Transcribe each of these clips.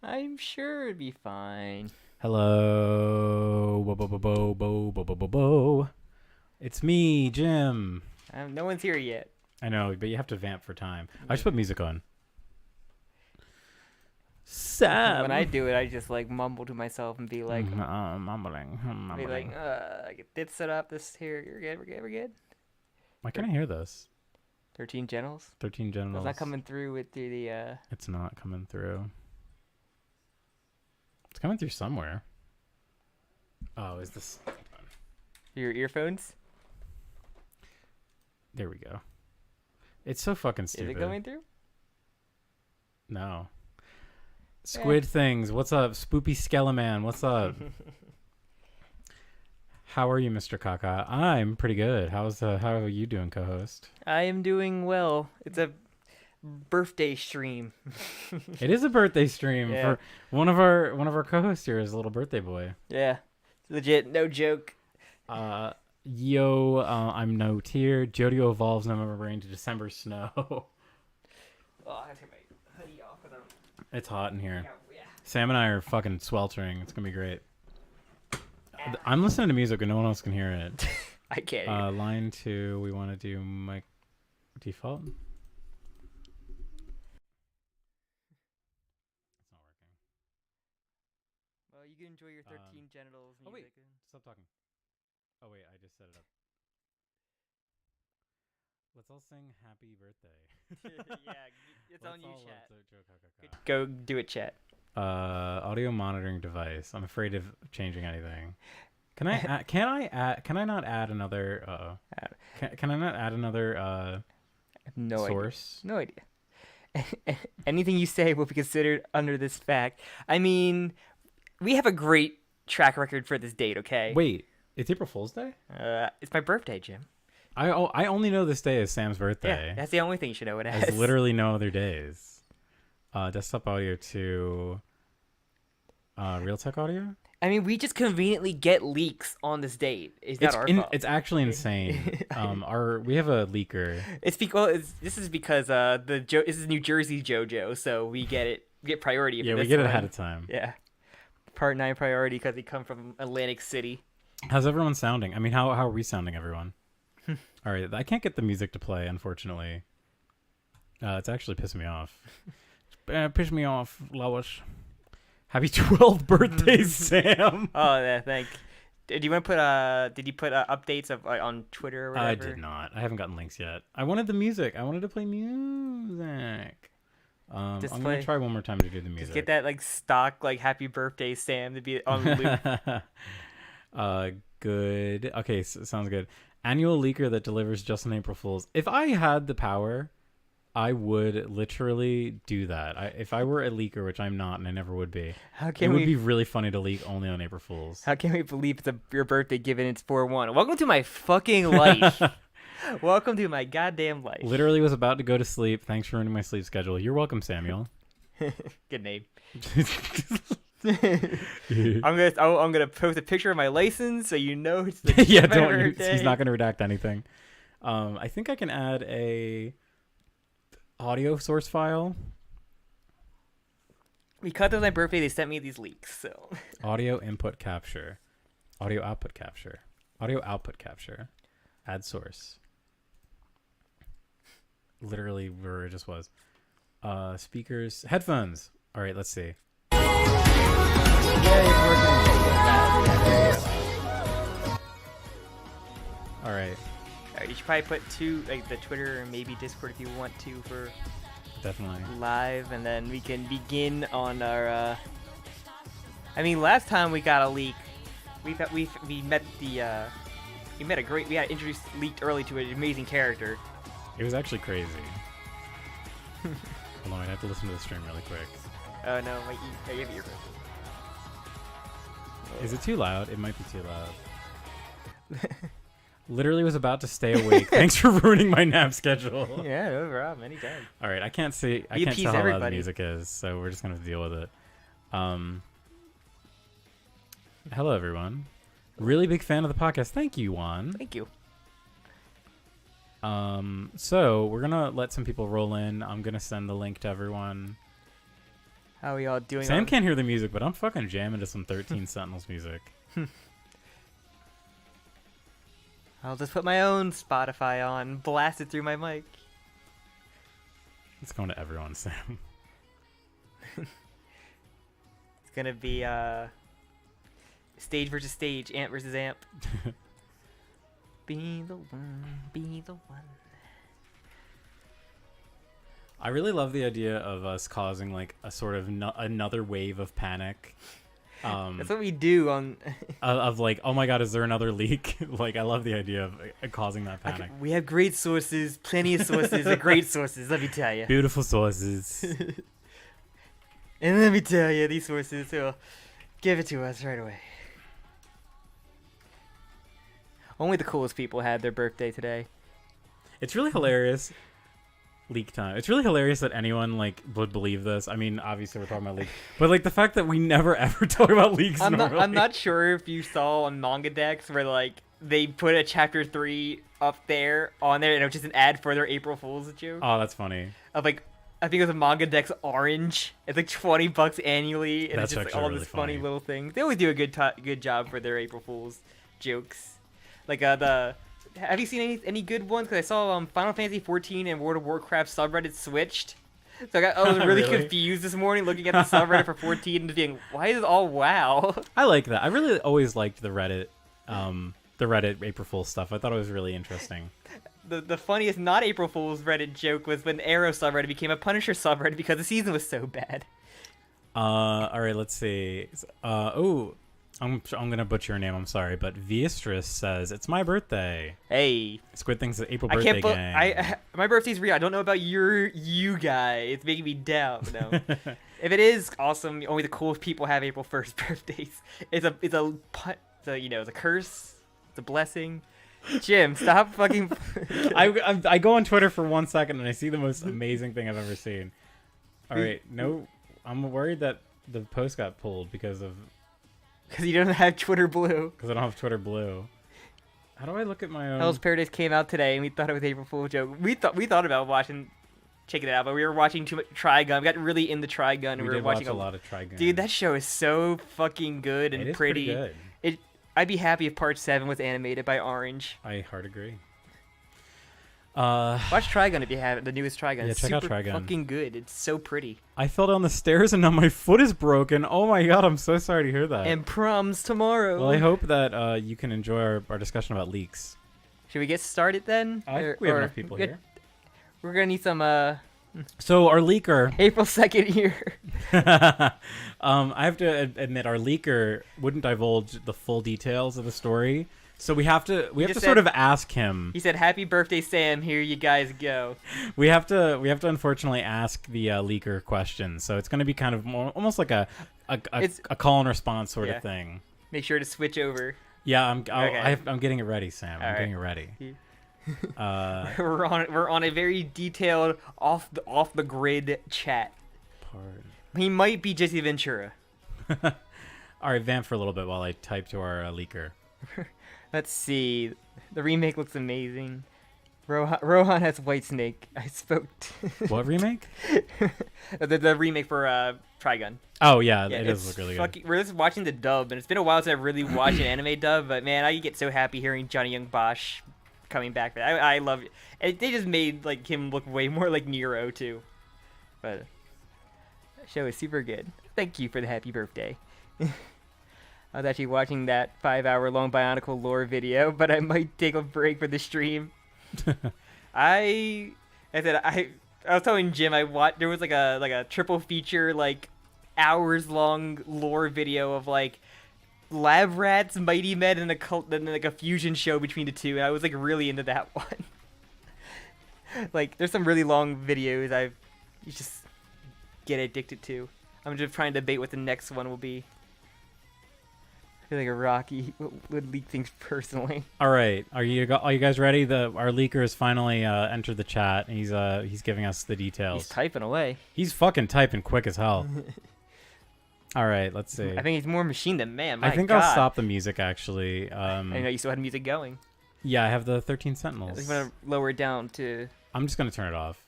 I'm sure it'd be fine. Hello, bo bo bo bo bo bo bo bo bo. It's me, Jim. No one's here yet. I know, but you have to vamp for time. I should put music on. Sam. When I do it, I just like mumble to myself and be like, mumbling. get this set up. This here, you're good. We're good. Why can't I hear this? 13 genitals. 13 genitals. It's not coming through through the. It's not coming through. It's coming through somewhere. Oh, is this? Your earphones? There we go. It's so fucking stupid. Is it going through? No. Squid things. What's up? Spoopy Skeleman. What's up? How are you, Mr. Kaka? I'm pretty good. How are you doing, co-host? I am doing well. It's a birthday stream. It is a birthday stream Yeah. for one of our co-hosts here is a little birthday boy. Yeah. Legit, no joke. I'm no tier. Jodio evolves November rain to December snow. Oh, I have to take my hoodie off. It's hot in here. Yeah. Sam and I are fucking sweltering. It's gonna be great. I'm listening to music and no one else can hear it. I can't hear. Line 2, we want to do mic default. It's not working. Well, you can enjoy your 13 genitals music. Oh wait, stop talking. Oh wait, I just set it up. Let's all sing happy birthday. Yeah, it's on you, chat. Go. Go do it, chat. Audio monitoring device. I'm afraid of changing anything. Can I not add another can I not add another No source? idea. No idea. Anything you say will be considered under this fact. I mean, we have a great track record for this date, okay? Wait, it's April Fool's Day? It's my birthday, Jim. I only know this day as Sam's birthday. Yeah, that's the only thing you should know it as. There's literally no other days. Desktop audio to Realtek audio? I mean, we just conveniently get leaks on this date. It's not our fault. It's actually insane. We have a leaker. This is because this is New Jersey JoJo, so we get priority. Yeah, we get it ahead of time. Yeah, Part 9 priority because they come from Atlantic City. How's everyone sounding? I mean, how are we sounding, everyone? All right, I can't get the music to play, unfortunately. It's actually pissing me off. Piss me off, Lois. Happy 12th birthday, Sam. Oh, yeah, thanks. Did you want to put Did you put updates of on Twitter or whatever? I did not. I haven't gotten links yet. I wanted the music. I wanted to play music. I'm gonna try one more time to do the music. Just get that like stock like Happy Birthday Sam to be on loop. Good. Okay, sounds good. Annual leaker that delivers just on April Fools. If I had the power, I would literally do that. If I were a leaker, which I'm not and I never would be, it would be really funny to leak only on April Fools. How can we believe it's your birthday given it's 4/1? Welcome to my fucking life. Welcome to my goddamn life. Literally was about to go to sleep. Thanks for ruining my sleep schedule. You're welcome, Samuel. Good name. I'm gonna post a picture of my license so you know it's the yeah. He's not gonna redact anything. I think I can add a audio source file. Because it was my birthday, they sent me these leaks. So audio input capture, audio output capture, audio output capture, add source. Literally where it just was. Speakers, headphones. All right, let's see. All right. You should probably put the Twitter and maybe Discord if you want to for definitely live, and then we can begin on our. I mean, last time we got a leak, we got introduced leaked early to an amazing character. It was actually crazy. Hold on, I have to listen to the stream really quick. Oh no, you have earphones. Is it too loud? It might be too loud. Literally was about to stay awake. Thanks for ruining my nap schedule. Yeah, no problem. Anytime. All right, I can't tell how loud the music is, so we're just gonna have to deal with it. Hello, everyone. Really big fan of the podcast. Thank you, Juan. Thank you. So we're gonna let some people roll in. I'm gonna send the link to everyone. How are we all doing? Sam can't hear the music, but I'm fucking jamming to some 13 Sentinels music. I'll just put my own Spotify on, blast it through my mic. It's going to everyone, Sam. It's gonna be stage versus stage, amp versus amp. Be the one, be the one. I really love the idea of us causing like a sort of another wave of panic. That's what we do on. Of like, oh my god, is there another leak? Like, I love the idea of causing that panic. We have great sources, plenty of sources, great sources. Let me tell you. Beautiful sources. And let me tell you, these sources will give it to us right away. Only the coolest people had their birthday today. It's really hilarious. Leak time. It's really hilarious that anyone like would believe this. I mean, obviously we're talking about leaks, but like the fact that we never ever talk about leaks. I'm not sure if you saw on Manga Dex where like they put a chapter 3 up there on there and it was just an ad for their April Fool's joke. Oh, that's funny. Of like, I think it was a Manga Dex Orange. It's like $20 annually, and That's it's just like, all really this funny funny. little things. They always do a good job for their April Fool's jokes. Like have you seen any good ones? Because I saw Final Fantasy 14 and World of Warcraft subreddit switched. So I was really confused this morning looking at the subreddit for 14 and being, why is it all WoW? I like that. I really always liked the Reddit April Fool's stuff. I thought it was really interesting. The funniest not April Fool's Reddit joke was when Arrow subreddit became a Punisher subreddit because the season was so bad. All right, let's see. I'm gonna butcher your name. I'm sorry, but Viestris says it's my birthday. Hey, Squid thinks it's April birthday gang. My birthday's real. I don't know about you guy. It's making me doubt. No, if it is awesome, only the coolest people have April 1st birthdays. It's a curse. It's a blessing. Jim, stop fucking. I go on Twitter for 1 second and I see the most amazing thing I've ever seen. All right, no, I'm worried that the post got pulled because you don't have Twitter Blue. Because I don't have Twitter Blue. How do I look at my own? Hell's Paradise came out today, and we thought it was April Fool's joke. We thought about checking it out, but we were watching too much Trigun. We got really into Trigun, and we were watching a lot of Trigun. Dude, that show is so fucking good and pretty. Good. I'd be happy if Part 7 was animated by Orange. I hard agree. Watch Trigun if you haven't. The newest Trigun. Yeah, it's check out super Trigun. fucking good. It's so pretty. I fell down the stairs and now my foot is broken. Oh my god, I'm so sorry to hear that. And prom's tomorrow. Well, I hope that you can enjoy our discussion about leaks. Should we get started then? I think we have enough people here. We're gonna need some So our leaker. April 2nd here. I have to admit, our leaker wouldn't divulge the full details of the story. So we have to sort of ask him. He said, "Happy birthday, Sam. Here you guys go." We have to unfortunately ask the leaker questions. So it's going to be kind of almost like a call and response sort of thing. Make sure to switch over. Yeah, I'm getting it ready, Sam. I'm getting it ready. We're on a very detailed off the grid chat. He might be Jesse Ventura. All right, vamp for a little bit while I type to our leaker. Let's see. The remake looks amazing. Rohan has Whitesnake. I spoke. What remake? the remake for Trigun. Oh yeah, it does look really good. We're just watching the dub, and it's been a while since I've really watched an anime dub. But man, I get so happy hearing Johnny Young Bosch coming back. I love it. They just made like him look way more like Nero too. But that show is super good. Thank you for the happy birthday. I was actually watching that 5-hour-long Bionicle lore video, but I might take a break for the stream. I was telling Jim there was like a triple feature like hours-long lore video of like Lab Rats, Mighty Men, and like a fusion show between the two, and I was like really into that one. Like there's some really long videos you just get addicted to. I'm just trying to debate what the next one will be. I feel like a Rocky would leak things personally. All right, are you guys ready? Our leaker has finally entered the chat, and he's giving us the details. He's typing away. He's fucking typing quick as hell. All right, let's see. I think he's more machine than man. My I think God. I'll stop the music actually. I know you still had music going. Yeah, I have the 13 Sentinels. I'm gonna lower it down to. I'm just gonna turn it off.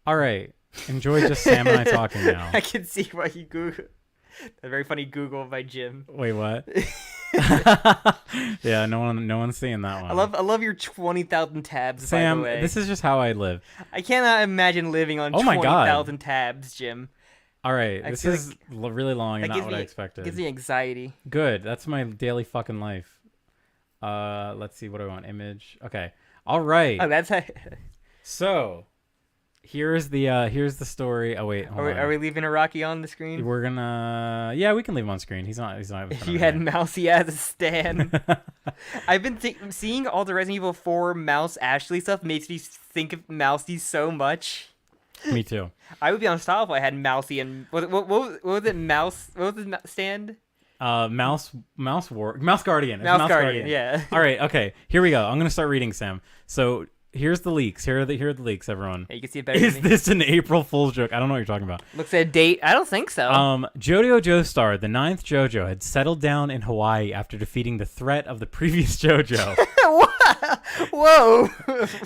All right. Enjoy just Sam and I talking now. I can see why you Google. A very funny Google by Jim. Wait, what? Yeah, no one's seeing that one. I love your 20,000 tabs. Sam, by the way. this is just how I live. I cannot imagine living on Oh my God. 20,000 tabs, Jim. All right, this is really long and not what I expected. Gives me anxiety. Good, that's my daily fucking life. Let's see, what do I want? Image. Okay. All right. Oh, that's how. So, here's the story. Oh wait, hold on. Are we leaving Iraqi on the screen? We're gonna. Yeah, we can leave him on screen. He's not. If you had Mousey as a stan. I've been seeing all the Resident Evil 4 Mouse Ashley stuff makes me think of Mousey so much. Me too. I would be unstoppable if I had Mousey and what was it? Mouse? What was the stand? Mouse Guardian. It's Mouse Guardian. Yeah. All right. Okay. Here we go. I'm gonna start reading, Sam. So here's the leaks. Here are the leaks, everyone. Yeah, you can see it better. Is this an April Fool's joke? I don't know what you're talking about. Looks at a date. I don't think so. Jodio Joestar, the 9th JoJo, had settled down in Hawaii after defeating the threat of the previous JoJo. Whoa!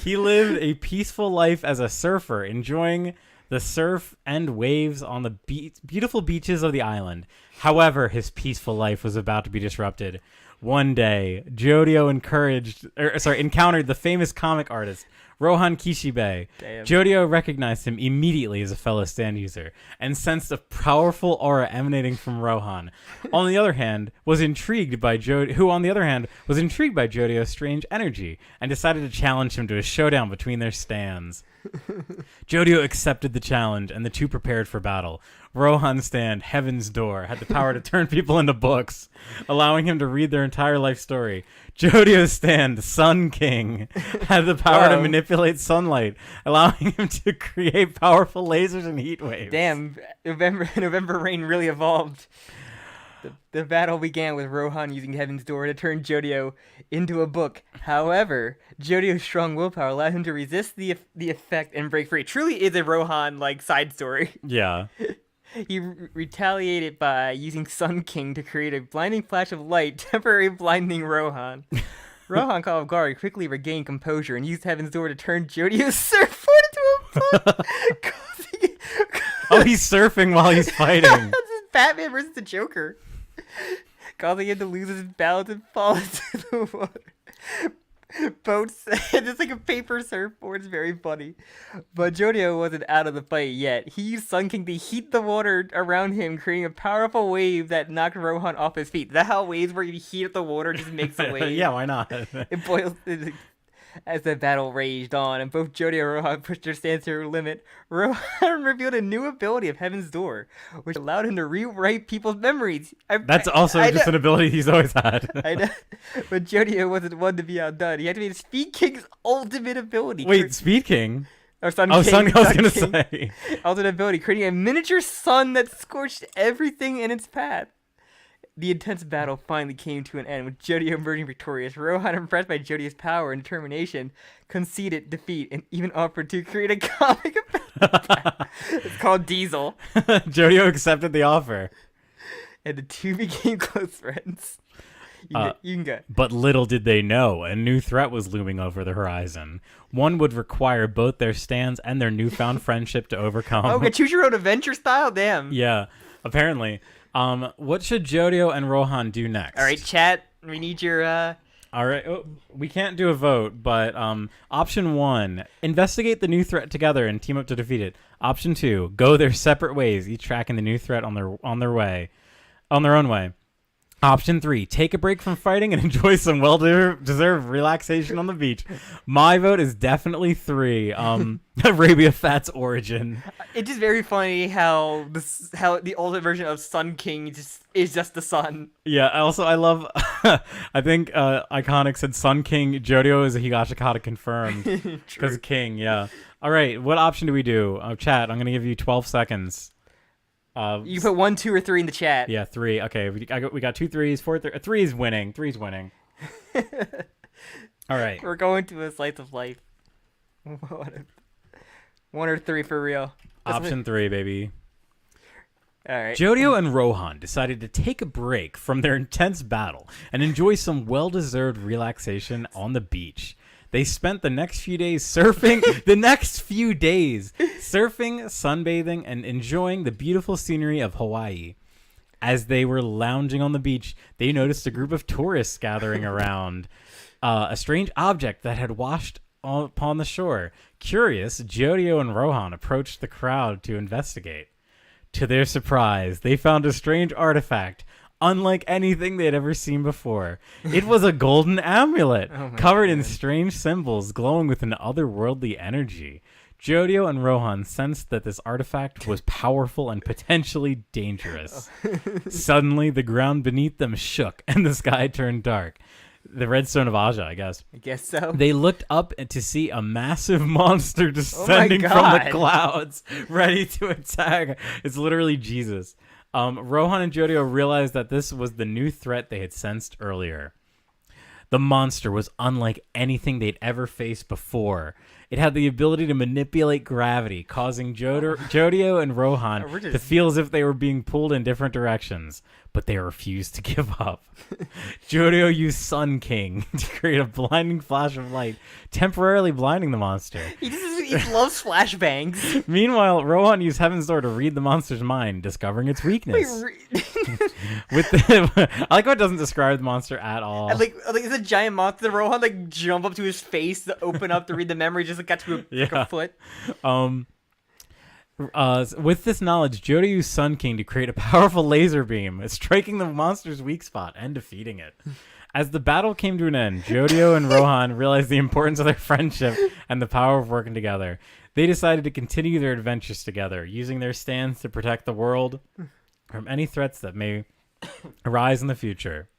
He lived a peaceful life as a surfer, enjoying the surf and waves on the beautiful beaches of the island. However, his peaceful life was about to be disrupted. One day, Jodio encountered the famous comic artist Rohan Kishibe. Damn. Jodio recognized him immediately as a fellow stand user and sensed a powerful aura emanating from Rohan. On the other hand, was intrigued by Jodio's strange energy and decided to challenge him to a showdown between their stands. Jodio accepted the challenge, and the two prepared for battle. Rohan's stand, Heaven's Door, had the power to turn people into books, allowing him to read their entire life story. Jodio's stand, Sun King, had the power to manipulate sunlight, allowing him to create powerful lasers and heat waves. Damn, November Rain really evolved. The battle began with Rohan using Heaven's Door to turn Jodio into a book. However, Jodio's strong willpower allowed him to resist the effect and break free. It truly is a Rohan side story. Yeah. He retaliated by using Sun King to create a blinding flash of light, temporarily blinding Rohan. Rohan, caught off guard, quickly regained composure and used Heaven's Door to turn Jodio's surfboard into a book. Oh, he's surfing while he's fighting. This is Batman versus the Joker. Causing him to lose his balance and fall into the water. Boats, it's like a paper surfboard. It's very funny. But Jodio wasn't out of the fight yet. He used Sun King to heat the water around him, creating a powerful wave that knocked Rohan off his feet. Is that how waves where you heat up the water just makes a wave? Yeah, why not? It boils. As the battle raged on, and both Jodio and Rohan pushed their stance to their limit, Rohan revealed a new ability of Heaven's Door, which allowed him to rewrite people's memories. That's also just an ability he's always had. I know, but Jodio wasn't one to be outdone. He activated Speed King's ultimate ability. Wait, Speed King? Or Sun King. Sun, I was going to say. Ultimate ability, creating a miniature sun that scorched everything in its path. The intense battle finally came to an end, with Jodio emerging victorious. Rohan, impressed by Jodio's power and determination, conceded defeat and even offered to create a comic about it. It's called Diesel. Jodio accepted the offer. And the two became close friends. You can go. But little did they know, a new threat was looming over the horizon. One would require both their stands and their newfound friendship to overcome. Okay, choose your own adventure style? Damn. Yeah, apparently. What should Jodio and Rohan do next? All right, chat. We need your. All right. Oh, we can't do a vote, but option 1: investigate the new threat together and team up to defeat it. Option 2: go their separate ways, each tracking the new threat on their own way. Option 3: take a break from fighting and enjoy some well-deserved relaxation on the beach. My vote is definitely 3. Arabia Fat's origin. It's just very funny how the ultimate version of Sun King is just the sun. Yeah. Also, I love. I think Iconic said Sun King. Jodio is a Higashikata confirmed because King. Yeah. All right. What option do we do? Chat. I'm gonna give you 12 seconds. You put 1, 2, or 3 in the chat. Yeah, 3. Okay, we got 2 3s, 4 3. 3 is winning. 3's winning. All right. We're going to a slice of life. 1 or 3 for real. Option 3, baby. All right. Jodio and Rohan decided to take a break from their intense battle and enjoy some well-deserved relaxation on the beach. They spent the next few days surfing, sunbathing, and enjoying the beautiful scenery of Hawaii. As they were lounging on the beach, they noticed a group of tourists gathering around a strange object that had washed upon the shore. Curious, Jodio and Rohan approached the crowd to investigate. To their surprise, they found a strange artifact, unlike anything they had ever seen before. It was a golden amulet, covered in strange symbols glowing with an otherworldly energy. Jodio and Rohan sensed that this artifact was powerful and potentially dangerous. Suddenly, the ground beneath them shook and the sky turned dark. The Redstone of Aja, I guess. I guess so. They looked up to see a massive monster descending from the clouds, ready to attack. It's literally Jesus. Rohan and Jodio realized that this was the new threat they had sensed earlier. The monster was unlike anything they'd ever faced before. It had the ability to manipulate gravity, causing Jodio and Rohan to feel as if they were being pulled in different directions, but they refused to give up. Jodio used Sun King to create a blinding flash of light, temporarily blinding the monster. He loves flashbangs. Meanwhile, Rohan used Heaven's Door to read the monster's mind, discovering its weakness. I like how it doesn't describe the monster at all. Like it's a giant monster. Rohan jump up to his face to open up to read the memory. Just got to a foot. With this knowledge, Jodio used Sun King to create a powerful laser beam, striking the monster's weak spot and defeating it. As the battle came to an end, Jodio and Rohan realized the importance of their friendship and the power of working together. They decided to continue their adventures together, using their stands to protect the world from any threats that may arise in the future.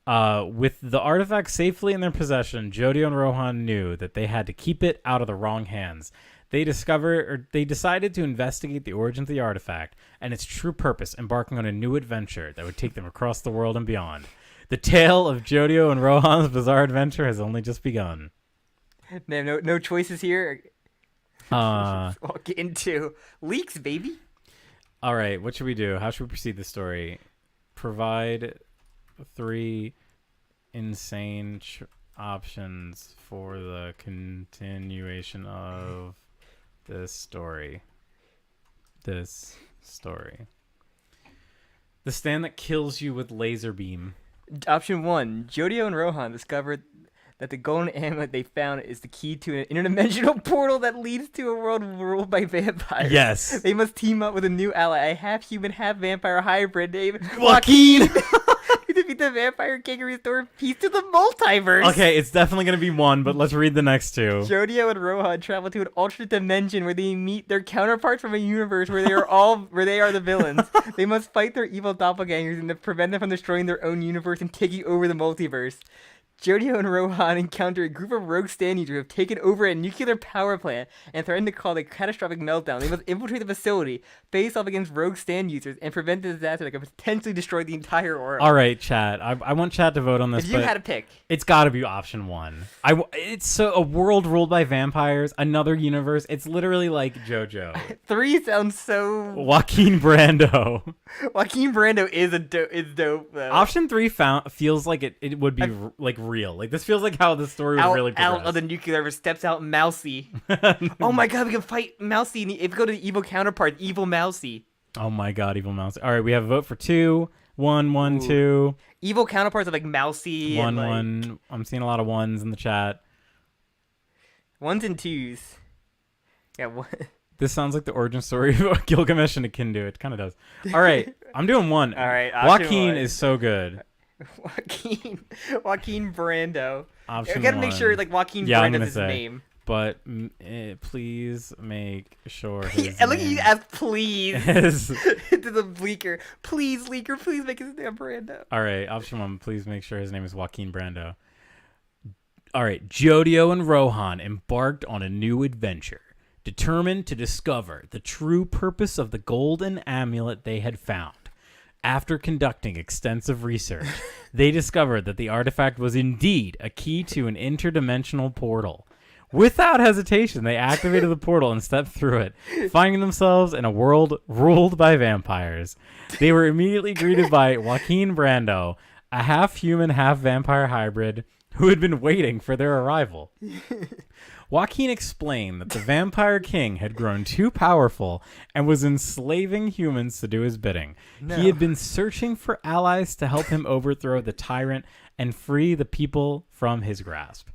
With the artifact safely in their possession, Jodio and Rohan knew that they had to keep it out of the wrong hands. They decided to investigate the origin of the artifact and its true purpose, embarking on a new adventure that would take them across the world and beyond. The tale of Jodio and Rohan's bizarre adventure has only just begun. Man, no choices here. Walk into leaks, baby. All right, what should we do? How should we proceed the story? Provide 3 insane options for the continuation of this story. The stand that kills you with laser beam. Option 1. Jodio and Rohan discovered that the golden amulet they found is the key to an interdimensional portal that leads to a world ruled by vampires. Yes. They must team up with a new ally, a half-human, half-vampire hybrid named Joaquin! To defeat the vampire king and restore peace to the multiverse. Okay, it's definitely going to be 1, but let's read the next 2. Jodio and Rohan travel to an alternate dimension where they meet their counterparts from a universe where they are the villains. They must fight their evil doppelgangers and to prevent them from destroying their own universe and taking over the multiverse. Jodio and Rohan encounter a group of rogue stand users who have taken over a nuclear power plant and threaten to cause a catastrophic meltdown. They must infiltrate the facility, face off against rogue stand users, and prevent the disaster that could potentially destroy the entire world. All right, chat. I want chat to vote on this. If you had to pick, it's got to be option 1. It's a world ruled by vampires, another universe. It's literally like JoJo. 3 sounds so. Joaquin Brando. Joaquin Brando is dope though. Option 3 feels like it would be like real. Like this feels like how the story would really progress. Out of the nuclear steps out Mousey. Oh my god, we can fight Mousey if we go to the evil counterpart, evil Mousey. Oh my god, evil Mousey. All right, we have a vote for 2, 1, 1, 2. Evil counterparts are like Mousey 1, and 1. I'm seeing a lot of 1s in the chat. 1s and 2s. Yeah, 1. This sounds like the origin story of Gilgamesh and Akindu. It kind of does. All right, I'm doing 1. All right, Joaquin is so good. Joaquin Brando. Option I gotta 1. make sure Joaquin Brando is his name. But please make sure I look at you as please to the leaker. Please, leaker, please make his name Brando. All right, option 1. Please make sure his name is Joaquin Brando. All right, Jodio and Rohan embarked on a new adventure, determined to discover the true purpose of the golden amulet they had found. After conducting extensive research, they discovered that the artifact was indeed a key to an interdimensional portal. Without hesitation, they activated the portal and stepped through it, finding themselves in a world ruled by vampires. They were immediately greeted by Joaquin Brando, a half-human, half-vampire hybrid who had been waiting for their arrival. Joaquin explained that the Vampire King had grown too powerful and was enslaving humans to do his bidding. No. He had been searching for allies to help him overthrow the tyrant and free the people from his grasp.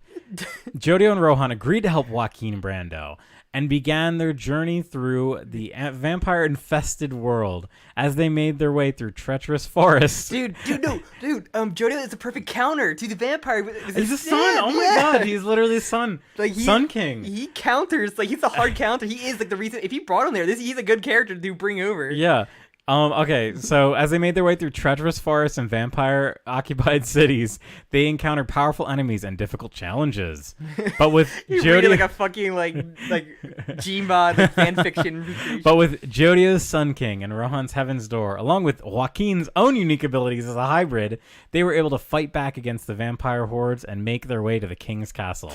Jodio and Rohan agreed to help Joaquin Brando and began their journey through the vampire-infested world as they made their way through treacherous forests. Dude, Jodio is a perfect counter to the vampire. He's the son. Oh my god, he's literally the son. Sun King. He counters, like he's a hard counter. He is like the reason. If you brought him there, he's a good character to bring over. Yeah. Okay, so as they made their way through treacherous forests and vampire-occupied cities, they encountered powerful enemies and difficult challenges. But with Jodio, like a fucking like Gmod fan fiction. But with Jodio's Sun King and Rohan's Heaven's Door, along with Joaquin's own unique abilities as a hybrid, they were able to fight back against the vampire hordes and make their way to the king's castle.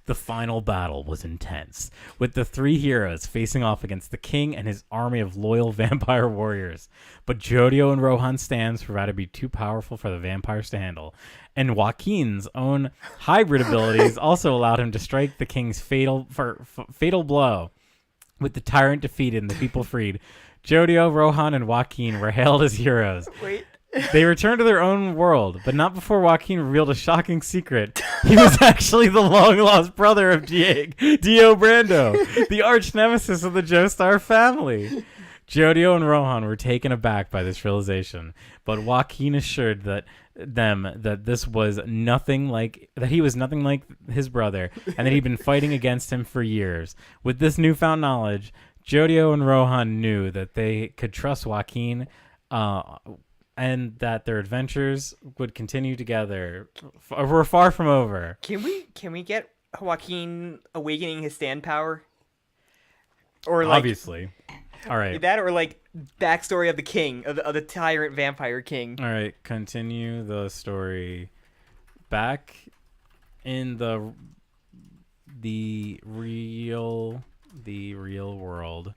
The final battle was intense, with the three heroes facing off against the king and his army of loyal vampire warriors. But Jodio and Rohan's stands proved to be too powerful for the vampires to handle, and Joaquin's own hybrid abilities also allowed him to strike the king's fatal blow. With the tyrant defeated and the people freed, Jodio, Rohan, and Joaquin were hailed as heroes. Wait. They returned to their own world, but not before Joaquin revealed a shocking secret. He was actually the long-lost brother of Dio Brando, the arch-nemesis of the Joestar family. Jodio and Rohan were taken aback by this realization, but Joaquin assured that he was nothing like his brother, and that he'd been fighting against him for years. With this newfound knowledge, Jodio and Rohan knew that they could trust Joaquin, and that their adventures would continue together. We're far from over. Can we get Joaquin awakening his stand power? Or like obviously. All right. That or like backstory of the king of the tyrant vampire king. All right. Continue the story. Back in the real world,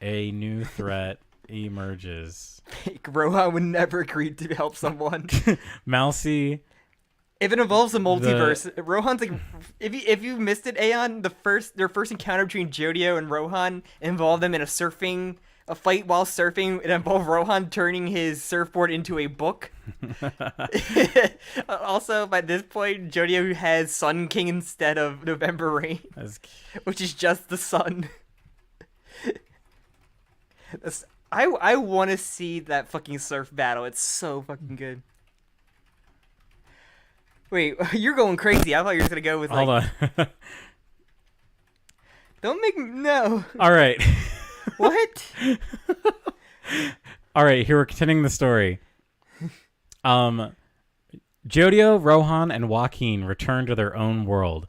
a new threat emerges. Rohan would never agree to help someone. Mousey. If it involves the multiverse, Rohan's like, if you missed it, Aeon, their first encounter between Jodio and Rohan involved them in a fight while surfing. It involved Rohan turning his surfboard into a book. Also, by this point, Jodio has Sun King instead of November Rain, which is just the sun. I want to see that fucking surf battle. It's so fucking good. Wait, you're going crazy. I thought you were going to go with like... Hold on. Don't make me... No. All right. What? All right, here we're continuing the story. Jodio, Rohan, and Joaquin returned to their own world,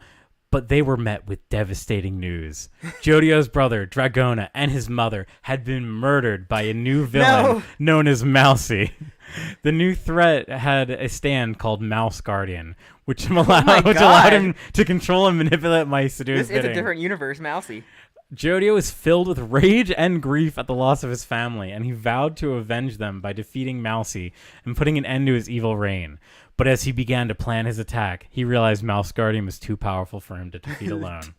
but they were met with devastating news. Jodio's brother, Dragona, and his mother had been murdered by a new villain known as Mousey. The new threat had a stand called Mouse Guardian, which allowed him to control and manipulate mice to do his bidding. This is a different universe, Mousey. Jodio is filled with rage and grief at the loss of his family, and he vowed to avenge them by defeating Mousey and putting an end to his evil reign. But as he began to plan his attack, he realized Mouse Guardian was too powerful for him to defeat alone.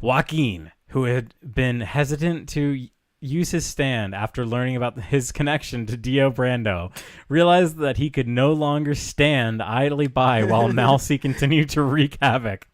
Joaquin, who had been hesitant to use his stand after learning about his connection to Dio Brando, realized that he could no longer stand idly by while Mousey continued to wreak havoc.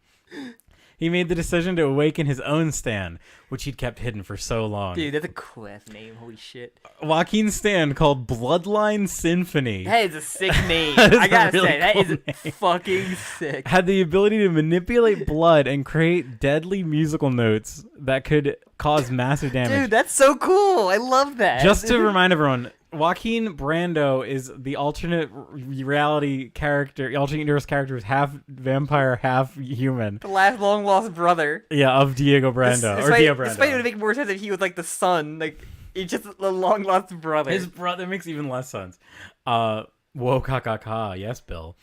He made the decision to awaken his own stand, which he'd kept hidden for so long. Dude, that's a cool ass name. Holy shit. Joaquin's stand, called Bloodline Symphony. That is a sick name. I gotta say, that is name. Fucking sick. Had the ability to manipulate blood and create deadly musical notes that could cause massive damage. Dude, that's so cool. I love that. Just to remind everyone, Joaquin Brando is the alternate reality character, alternate universe character who's half vampire, half human. The last long lost brother. Yeah, of Diego Brando. Dio Brando. Despite it would make more sense if he was like the son, like he's just a long lost brother. His brother makes even less sense. Whoa, ka. Yes, Bill.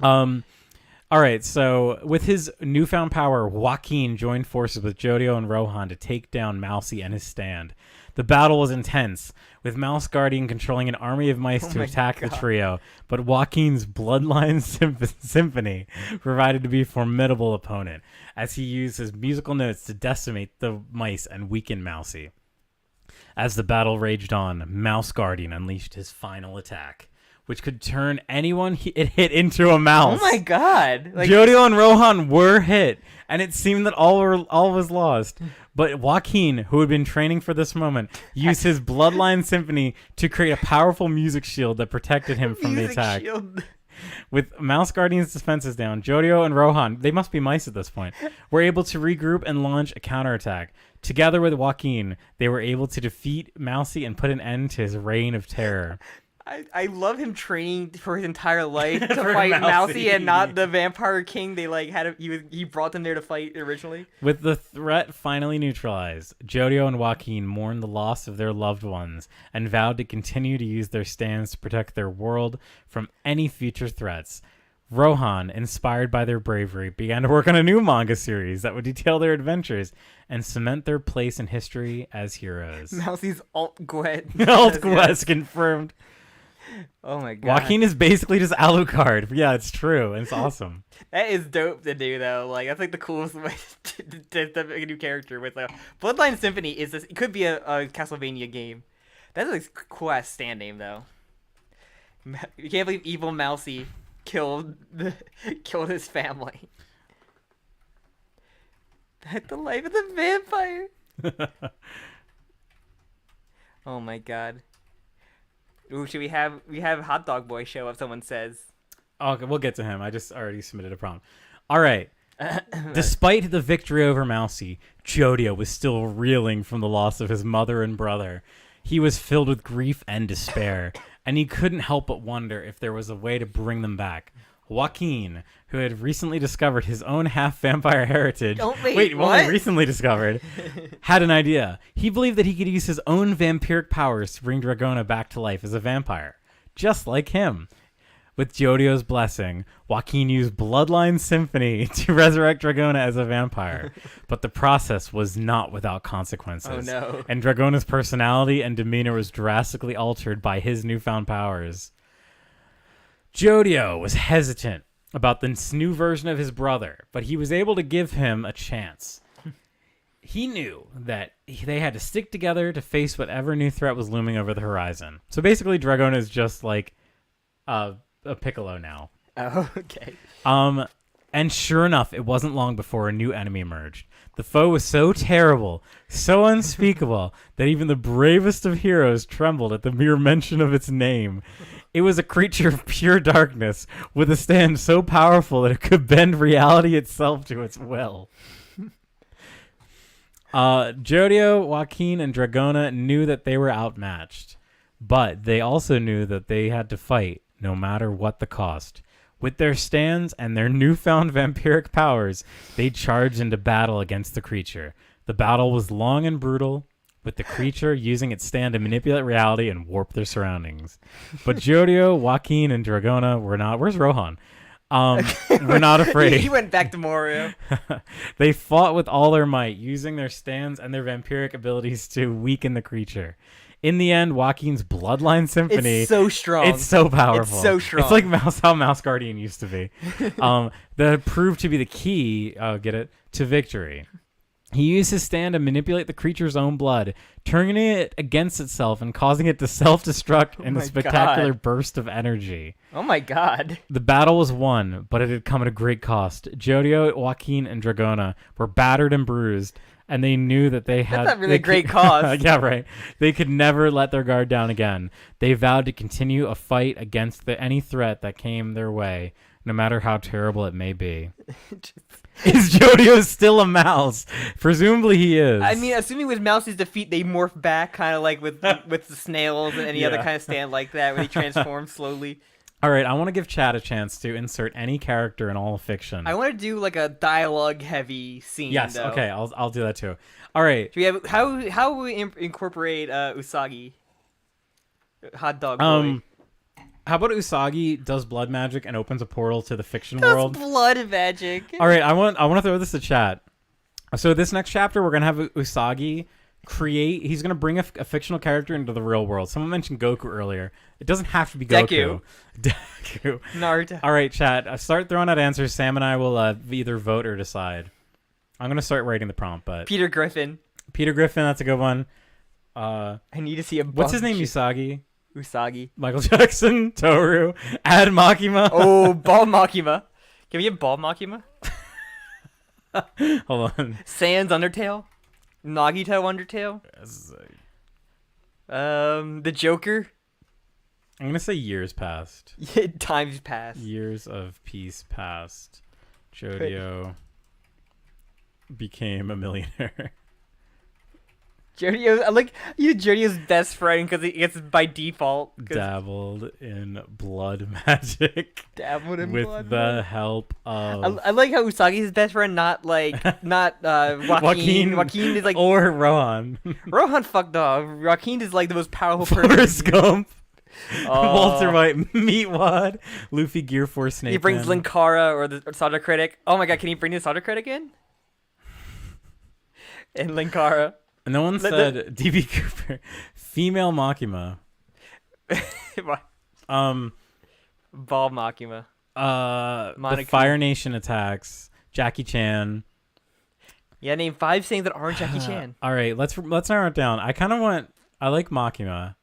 All right, so with his newfound power, Joaquin joined forces with Jodio and Rohan to take down Mousey and his stand. The battle was intense, with Mouse Guardian controlling an army of mice to attack the trio, but Joaquin's Bloodline Symphony provided to be a formidable opponent, as he used his musical notes to decimate the mice and weaken Mousey. As the battle raged on, Mouse Guardian unleashed his final attack, which could turn anyone it hit into a mouse. Oh my god! Jodio and Rohan were hit, and it seemed that all was lost. But Joaquin, who had been training for this moment, used his Bloodline Symphony to create a powerful music shield that protected him from the attack. With Mouse Guardian's defenses down, Jodio and Rohan, they must be mice at this point, were able to regroup and launch a counterattack. Together with Joaquin, they were able to defeat Mousey and put an end to his reign of terror. I love him training for his entire life to fight Mousey and not the Vampire King. They he brought them there to fight originally. With the threat finally neutralized, Jodio and Joaquin mourned the loss of their loved ones and vowed to continue to use their stands to protect their world from any future threats. Rohan, inspired by their bravery, began to work on a new manga series that would detail their adventures and cement their place in history as heroes. Mousey's Alt-Gwet. Alt-Gwet confirmed. Oh my god. Joaquin is basically just Alucard. Yeah, it's true. And it's awesome. That is dope to do, though. Like, that's like the coolest way to make a new character. With Bloodline Symphony it could be a Castlevania game. That's a cool ass stand name, though. You can't believe evil Mousey killed his family. That's the life of the vampire. Oh my god. Ooh, should we have Hot Dog Boy show up? Someone says. Okay, we'll get to him. I just already submitted a prompt. All right. Despite the victory over Mousey, Jodio was still reeling from the loss of his mother and brother. He was filled with grief and despair, and he couldn't help but wonder if there was a way to bring them back. Joaquin, who had recently discovered his own half-vampire heritage... What? Recently discovered, had an idea. He believed that he could use his own vampiric powers to bring Dragona back to life as a vampire, just like him. With Jodio's blessing, Joaquin used Bloodline Symphony to resurrect Dragona as a vampire. But the process was not without consequences. Oh no. And Dragona's personality and demeanor was drastically altered by his newfound powers. Jodio was hesitant about this new version of his brother, but he was able to give him a chance. He knew that they had to stick together to face whatever new threat was looming over the horizon. So basically, Dragona is just like a Piccolo now. Oh, okay. And sure enough, it wasn't long before a new enemy emerged. The foe was so terrible, so unspeakable, that even the bravest of heroes trembled at the mere mention of its name. It was a creature of pure darkness, with a stand so powerful that it could bend reality itself to its will. Jodio, Joaquin, and Dragona knew that they were outmatched, but they also knew that they had to fight, no matter what the cost. With their stands and their newfound vampiric powers, they charged into battle against the creature. The battle was long and brutal, with the creature using its stand to manipulate reality and warp their surroundings. But Jodio, Joaquin, and Dragona were not... Where's Rohan? Were not afraid. He went back to Morio. They fought with all their might, using their stands and their vampiric abilities to weaken the creature. In the end, Joaquin's Bloodline Symphony... It's so strong. It's so powerful. It's so strong. It's like how Mouse Guardian used to be. That proved to be the key, to victory. He used his stand to manipulate the creature's own blood, turning it against itself and causing it to self-destruct in a spectacular burst of energy. Oh my god. The battle was won, but it had come at a great cost. Jodio, Joaquin, and Dragona were battered and bruised, and they knew that they had... That's not really a great cause. Yeah, right. They could never let their guard down again. They vowed to continue a fight against any threat that came their way, no matter how terrible it may be. Is Jodio still a mouse? Presumably he is. I mean, assuming with Mousey's defeat, they morph back, kind of like with the snails and any other kind of stand like that, where they transform slowly. All right, I want to give Chad a chance to insert any character in all of fiction. I want to do like a dialogue-heavy scene. Yes, though. okay, I'll do that too. All right. Do we have how will we incorporate Usagi? Hot dog boy. How about Usagi does blood magic and opens a portal to the fiction world? Blood magic. All right, I want to throw this to chat. So this next chapter, we're gonna have Usagi He's gonna bring a fictional character into the real world. Someone mentioned Goku earlier. It doesn't have to be Goku. Deku. Naruto. All right, chat. Start throwing out answers. Sam and I will either vote or decide. I'm gonna start writing the prompt, but Peter Griffin. Peter Griffin, that's a good one. I need to see a. What's his name? Usagi. Michael Jackson. Toru. Ad Makima. Oh, Ball Makima. Can we get Ball Makima? Hold on. Sans Undertale. Nagito Undertale. The Joker. I'm gonna say years past. Times past. Years of peace past. Jodio became a millionaire. Jodio, I like you. Jodio's best friend because it's by default. Dabbled in blood magic. With the help of. I like how Usagi's his best friend, not Joaquin. Joaquin is like or Rohan. Rohan fucked off. Joaquin is like the most powerful person. Forrest Gump. Walter White, Meatwad, Luffy, Gear Force, Snake. He brings Linkara or the Solder Critic. Oh my god, can he bring the Solder Critic in? And Linkara. No one said DB Cooper. Female Makima. Ball Makima. The Fire Nation attacks. Jackie Chan. Yeah, name 5 things that aren't Jackie Chan. All right, let's narrow it down. I like Makima.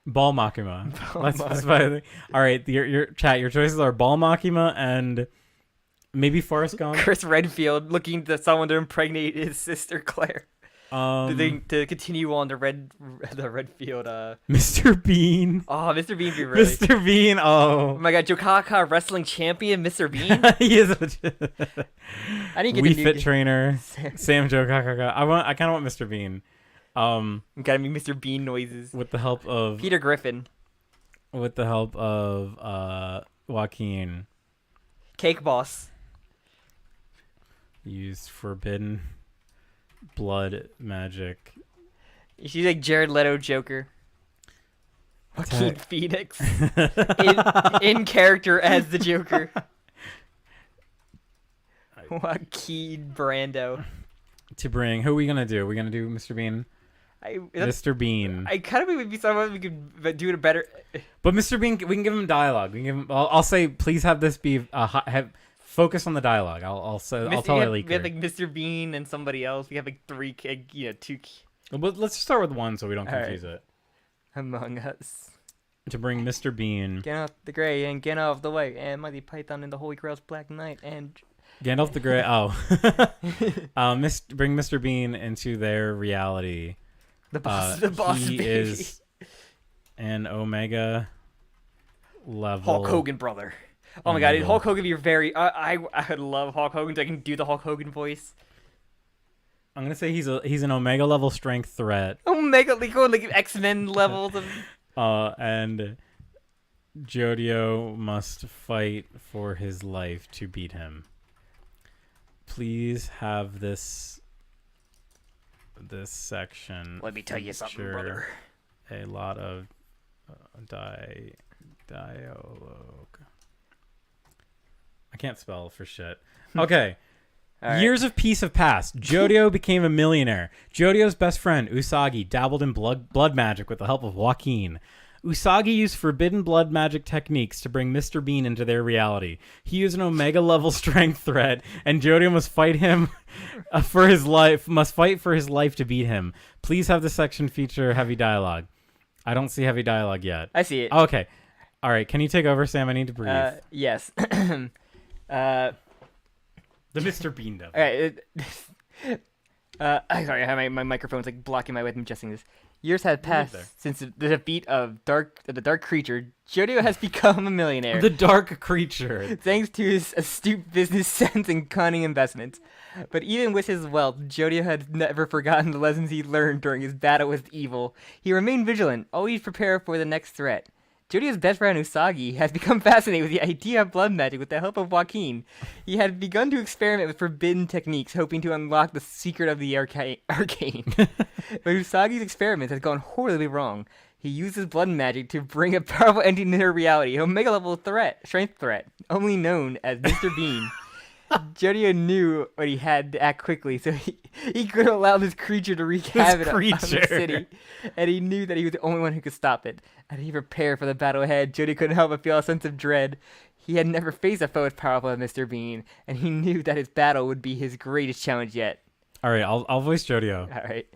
Ball Makima. All right, your chat. Your choices are Ball Makima and maybe Forrest Gump. Chris Redfield looking to someone to impregnate his sister Claire. To continue on the Redfield. Mr. Bean. Oh, Mr. Bean be really. Mr. Bean. Oh my God, Jokaka wrestling champion, Mr. Bean. He is. I didn't get Wii Fit trainer. Sam Jokaka. I kind of want Mr. Bean. Gotta make Mr. Bean noises. With the help of Peter Griffin. With the help of Joaquin. Cake Boss. Used forbidden blood magic. She's like Jared Leto Joker. Joaquin Phoenix. in character as the Joker. Joaquin Brando. To bring, who are we gonna do? Are we gonna do Mr. Bean? Mr. Bean. I kind of think maybe someone we could do it better. But Mr. Bean, we can give him dialogue. We can give him. I'll say, please have this be focus on the dialogue. I'll tell our leaker. We have like Mr. Bean and somebody else. We have like 2. But let's just start with one so we don't confuse it. Among Us. To bring Mr. Bean. Gandalf the Grey and Gandalf the White and Mighty Python and the Holy Grail's Black Knight and. Gandalf the Grey. Bring Mr. Bean into their reality. The boss. He is an Omega level. Hulk Hogan brother. Oh my God, Hulk Hogan be very. I would love Hulk Hogan. So I can do the Hulk Hogan voice. I'm gonna say he's an Omega level strength threat. Omega, like X-Men levels of. And Jodio must fight for his life to beat him. Please have this section. Let me tell you something, brother. A lot of dialogue. I can't spell for shit. Okay. Right. Years of peace have passed. Jodio became a millionaire. Jodio's best friend, Usagi, dabbled in blood magic with the help of Joaquin. Usagi used forbidden blood magic techniques to bring Mr. Bean into their reality. He is an Omega level strength threat, and Jodio must fight him for his life. Must fight for his life to beat him. Please have this section feature heavy dialogue. I don't see heavy dialogue yet. I see it. Okay. All right. Can you take over, Sam? I need to breathe. Yes. The Mr. Bean devil. All right. Sorry, I have my microphone's like blocking my way from adjusting this. Years have passed since the defeat of the dark creature. Jodio has become a millionaire. The dark creature. Thanks to his astute business sense and cunning investments. But even with his wealth, Jodio had never forgotten the lessons he learned during his battle with evil. He remained vigilant, always prepared for the next threat. Jodio's best friend Usagi has become fascinated with the idea of blood magic with the help of Joaquin. He had begun to experiment with forbidden techniques, hoping to unlock the secret of the arcane. But Usagi's experiments had gone horribly wrong. He uses blood magic to bring a powerful entity into her reality, an Omega level strength threat, only known as Mr. Bean. Jodio knew what he had to act quickly, so he couldn't allow this creature to wreak havoc on the city. And he knew that he was the only one who could stop it. And he prepared for the battle ahead. Jodio couldn't help but feel a sense of dread. He had never faced a foe as powerful as Mr. Bean, and he knew that his battle would be his greatest challenge yet. All right, I'll voice Jodio. All right.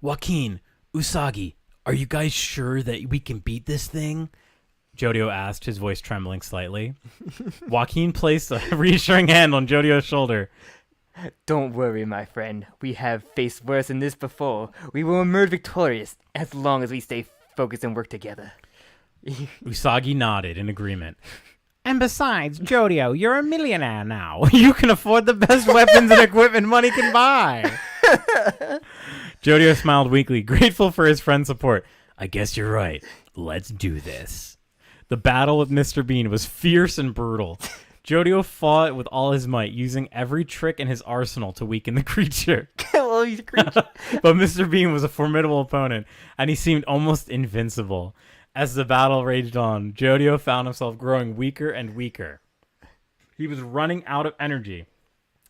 Joaquin, Usagi, are you guys sure that we can beat this thing? Jodio asked, his voice trembling slightly. Joaquin placed a reassuring hand on Jodio's shoulder. Don't worry, my friend. We have faced worse than this before. We will emerge victorious as long as we stay focused and work together. Usagi nodded in agreement. And besides, Jodio, you're a millionaire now. You can afford the best weapons and equipment money can buy. Jodio smiled weakly, grateful for his friend's support. I guess you're right. Let's do this. The battle with Mr. Bean was fierce and brutal. Jodio fought with all his might, using every trick in his arsenal to weaken the creature. Well, he's a creature. But Mr. Bean was a formidable opponent, and he seemed almost invincible. As the battle raged on, Jodio found himself growing weaker and weaker. He was running out of energy,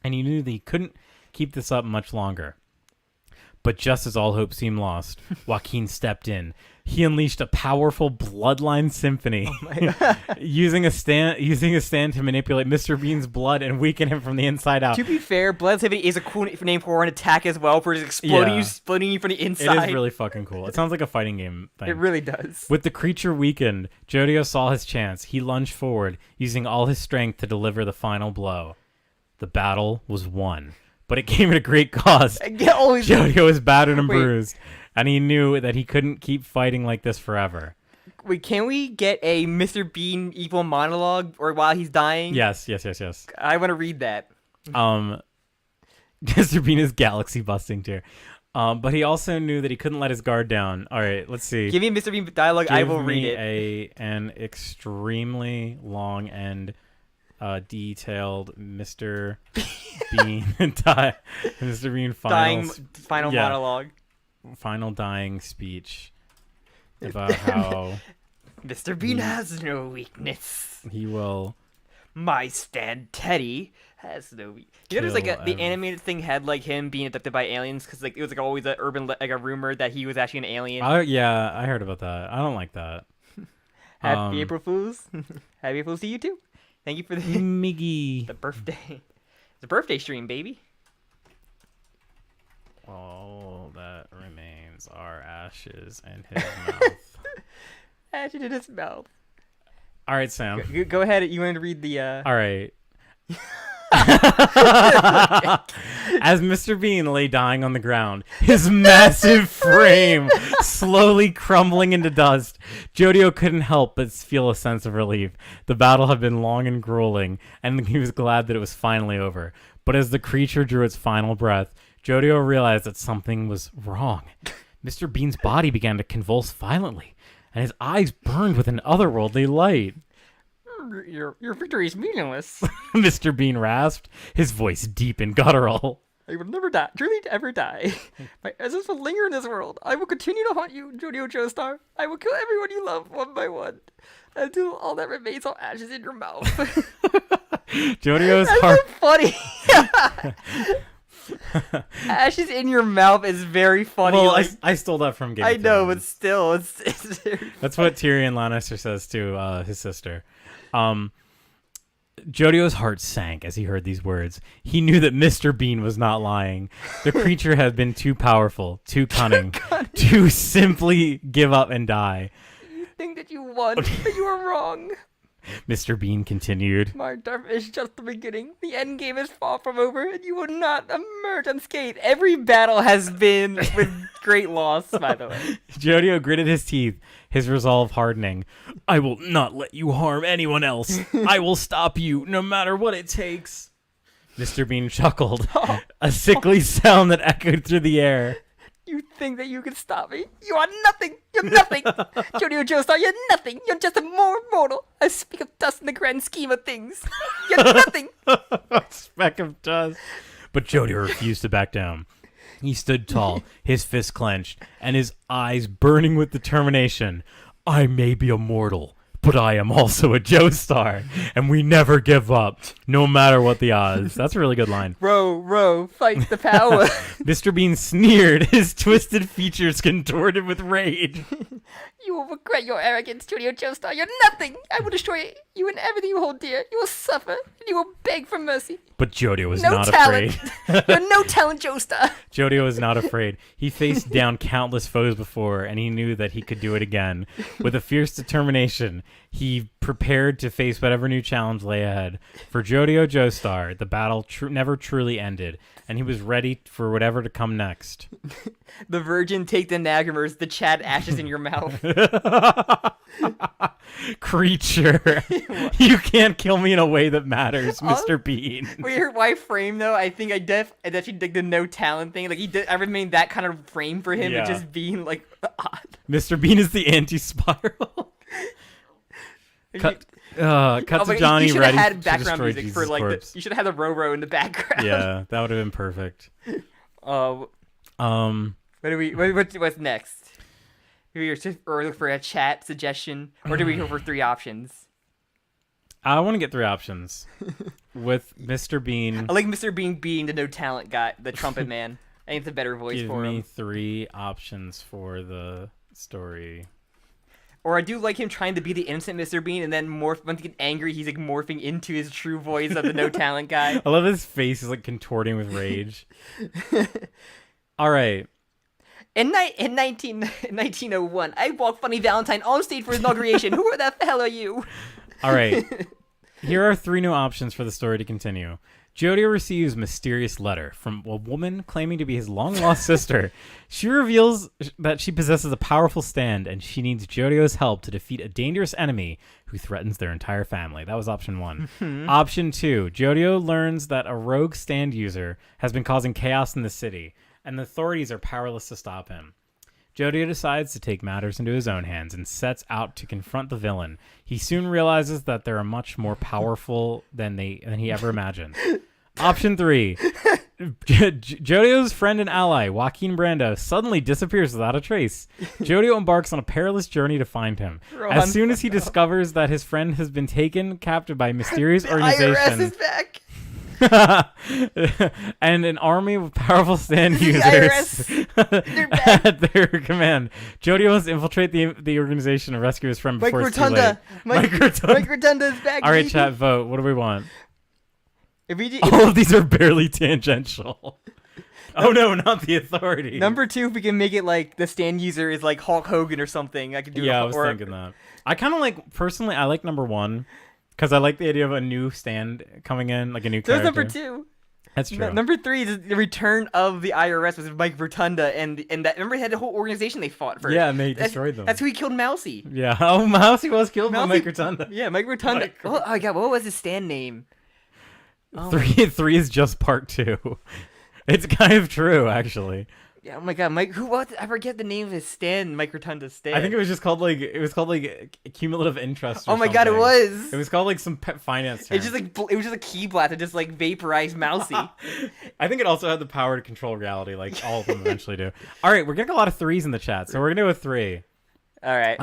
and he knew that he couldn't keep this up much longer. But just as all hope seemed lost, Joaquin stepped in. He unleashed a powerful bloodline symphony, using a stand to manipulate Mr. Bean's blood and weaken him from the inside out. To be fair, blood symphony is a cool name for an attack as well, for just exploding you from the inside. It is really fucking cool. It sounds like a fighting game thing. It really does. With the creature weakened, Jodio saw his chance. He lunged forward, using all his strength to deliver the final blow. The battle was won, but it came at a great cost. Jodio was battered and bruised, and he knew that he couldn't keep fighting like this forever. Wait, can we get a Mr. Bean evil monologue or while he's dying? Yes. I want to read that. Mr. Bean is galaxy busting too. But he also knew that he couldn't let his guard down. All right, let's see. Give me Mr. Bean dialogue. I will read it. An extremely long and detailed Mr. Bean Mr. Bean final monologue. Final dying speech about how Mr. Bean has no weakness. He will. My stand Teddy has no weakness. You notice the animated thing had like him being abducted by aliens because like it was like always a rumor that he was actually an alien. Yeah, I heard about that. I don't like that. Happy April Fools. Happy April Fools to you too. Thank you for the Miggy. The birthday. It's a birthday stream, baby. All that remains are ashes in his mouth. Ashes in his mouth. All right, Sam. Go ahead. You wanted to read the... All right. As Mr. Bean lay dying on the ground, his massive frame slowly crumbling into dust, Jodio couldn't help but feel a sense of relief. The battle had been long and grueling, and he was glad that it was finally over. But as the creature drew its final breath, Jodio realized that something was wrong. Mr. Bean's body began to convulse violently, and his eyes burned with an otherworldly light. Your victory is meaningless. Mr. Bean rasped, his voice deep and guttural. I will never die, truly ever die. My essence will linger in this world. I will continue to haunt you, Jodio Joestar. I will kill everyone you love one by one, until all that remains are ashes in your mouth. Jodio's That's heart. So funny. Ashes in your mouth is very funny. Well, I stole that from Game of Thrones. I know, but still, it's That's what Tyrion Lannister says to his sister. Jodio's heart sank as he heard these words. He knew that Mr. Bean was not lying. The creature had been too powerful, too cunning, to simply give up and die. You think that you won, but you were wrong. Mr. Bean continued. My death is just the beginning. The end game is far from over, and you will not emerge unscathed. Every battle has been with great loss, by the way. Jodio gritted his teeth, his resolve hardening. I will not let you harm anyone else. I will stop you, no matter what it takes. Mr. Bean chuckled, a sickly sound that echoed through the air. You think that you can stop me? You are nothing! You're nothing! Jodio Joestar, you're nothing! You're just a more mortal! A speck of dust in the grand scheme of things! You're nothing! A speck of dust. But Jodio refused to back down. He stood tall, his fists clenched, and his eyes burning with determination. I may be a mortal, but I am also a Joestar, and we never give up, no matter what the odds. That's a really good line. Row, fight the power. Mr. Bean sneered, his twisted features contorted with rage. You will regret your arrogance, Jodio Joestar. You're nothing. I will destroy you and everything you hold dear. You will suffer, and you will beg for mercy. But Jodio was No not talent. afraid. You're no talent, Joestar. Jodio was not afraid. He faced down countless foes before, and he knew that he could do it again. With a fierce determination, he prepared to face whatever new challenge lay ahead. For Jodio Joestar, the battle never truly ended, and he was ready for whatever to come next. The Virgin take the Nagamers, the Chad ashes in your mouth. Creature, you can't kill me in a way that matters, Mr. Bean. Wait, your wife frame though? I think I actually dig the no talent thing. Like I remained that kind of frame for him, and just being like odd. Mr. Bean is the anti-spiral. Cut to Johnny you ready had to background destroy music Jesus' for like corpse. you should have had the row in the background. Yeah, that would have been perfect. What's next? Do we look for a chat suggestion, or do we go for 3 options? I want to get 3 options with Mr. Bean. I like Mr. Bean being the no talent guy, the trumpet man. I think it's a better voice Give for me him. 3 options for the story. Or I do like him trying to be the innocent Mr. Bean, and then once he gets angry, he's like morphing into his true voice of the no talent guy. I love his face is like contorting with rage. All right. In 1901, I walked Funny Valentine on stage for his inauguration. Who the hell are you? All right. Here are 3 new options for the story to continue. Jodio receives a mysterious letter from a woman claiming to be his long-lost sister. She reveals that she possesses a powerful stand, and she needs Jodio's help to defeat a dangerous enemy who threatens their entire family. That was option 1. Mm-hmm. Option 2, Jodio learns that a rogue stand user has been causing chaos in the city, and the authorities are powerless to stop him. Jodio decides to take matters into his own hands and sets out to confront the villain. He soon realizes that they are much more powerful than he ever imagined. Option 3. Jodio's friend and ally, Joaquin Brando, suddenly disappears without a trace. Jodio embarks on a perilous journey to find him. As soon as he discovers that his friend has been taken captive by a mysterious organization... IRS is back! and an army of powerful stand users at their command. Jodio must infiltrate the organization and rescue his friend before it's too late. Mike Rotunda is back. All right, chat, vote. What do we want? If all of these are barely tangential. Oh no, not the authority. Number 2, if we can make it like the stand user is like Hulk Hogan or something, I could do. Yeah, I was thinking that. I kind of like, personally, I like number 1. Because I like the idea of a new stand coming in, like a new character. That's number 2. That's true. Number 3 is the return of the IRS with Mike Rotunda, and that, remember, he had the whole organization they fought for. Yeah, and they destroyed them. That's who he killed Mousey. Yeah, oh, Mousey was killed by Mike Rotunda. Yeah, Mike Rotunda. Oh my god, what was his stand name? Oh 3 is just part 2. It's kind of true, actually. Yeah, oh my god, Mike. I forget the name of his stand. Mike Rotunda's stand. I think it was just called like cumulative interest. Oh my god, it was. It was called like some finance term. It's just like it was just a key blast to just like vaporize Mousey. I think it also had the power to control reality, like all of them eventually do. All right, we're getting a lot of 3s in the chat, so we're gonna go with 3. All right.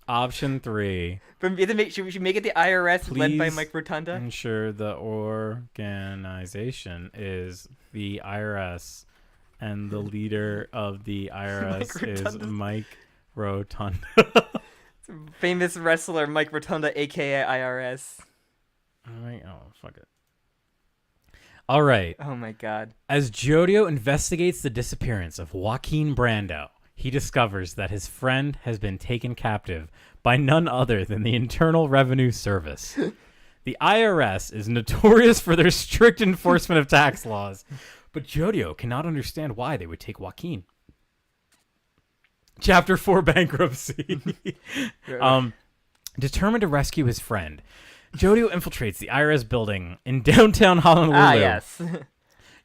Option 3. But should we make it the IRS led by Mike Rotunda? Ensure the organization is the IRS. And the leader of the IRS is Mike Rotunda. Famous wrestler Mike Rotunda, a.k.a. IRS. Fuck it. All right. Oh, my God. As Jodio investigates the disappearance of Joaquin Brando, he discovers that his friend has been taken captive by none other than the Internal Revenue Service. The IRS is notorious for their strict enforcement of tax laws. But Jodio cannot understand why they would take Joaquin. Chapter 4, Bankruptcy. Determined to rescue his friend, Jodio infiltrates the IRS building in downtown Honolulu. Ah, yes.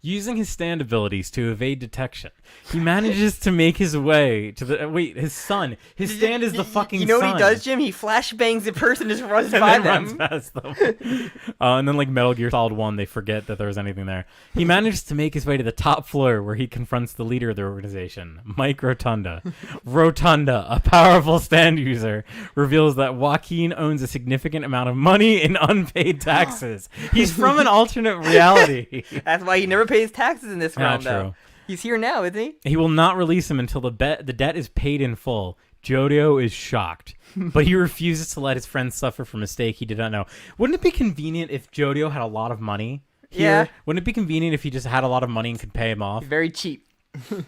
Using his stand abilities to evade detection, He manages to make his way to the his son. His stand is the fucking sun. You know what he does, Jim? He flashbangs the person, just runs and by then them. runs past them. And then like Metal Gear Solid 1, they forget that there was anything there. He manages to make his way to the top floor where he confronts the leader of the organization, Mike Rotunda. Rotunda, a powerful stand user, reveals that Joaquin owns a significant amount of money in unpaid taxes. He's from an alternate reality. That's why he never pays taxes in this realm, true. though. He's here now, isn't he? He will not release him until the debt is paid in full. Jodio is shocked, but he refuses to let his friend suffer for a mistake he did not know. Wouldn't it be convenient if Jodio had a lot of money here? Yeah. Wouldn't it be convenient if he just had a lot of money and could pay him off? Very cheap. You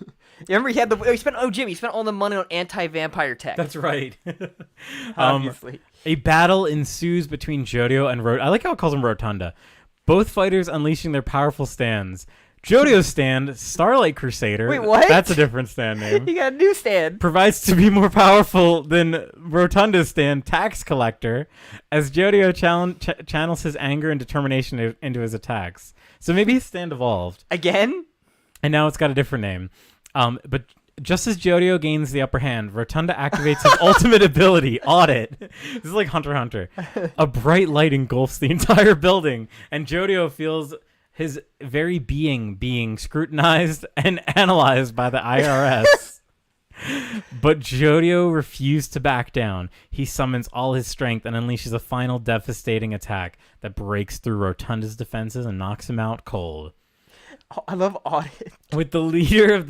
remember he had he spent all the money on anti-vampire tech. That's right. Obviously. A battle ensues between Jodio and I like how it calls him Rotunda. Both fighters unleashing their powerful stands. Jodio's stand, Starlight Crusader. Wait, what? That's a different stand name. He got a new stand. Provides to be more powerful than Rotunda's stand, Tax Collector, as Jodio channels his anger and determination into his attacks. So maybe his stand evolved. Again? And now it's got a different name. But just as Jodio gains the upper hand, Rotunda activates his ultimate ability, Audit. This is like Hunter x Hunter. A bright light engulfs the entire building, and Jodio feels his very being scrutinized and analyzed by the IRS. But Jodio refused to back down. He summons all his strength and unleashes a final devastating attack that breaks through Rotunda's defenses and knocks him out cold. Oh, I love Audit. With the leader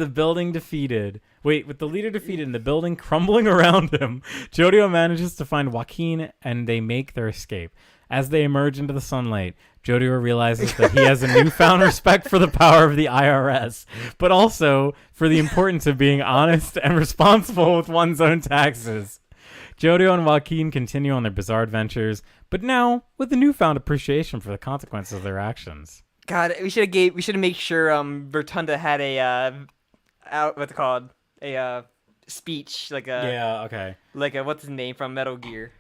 defeated and the building crumbling around him, Jodio manages to find Joaquin and they make their escape. As they emerge into the sunlight, Jodio realizes that he has a newfound respect for the power of the IRS, but also for the importance of being honest and responsible with one's own taxes. Jodio and Joaquin continue on their bizarre adventures, but now with a newfound appreciation for the consequences of their actions. God, we should have made sure Rotunda had a what's it called? A speech, like a what's his name from Metal Gear?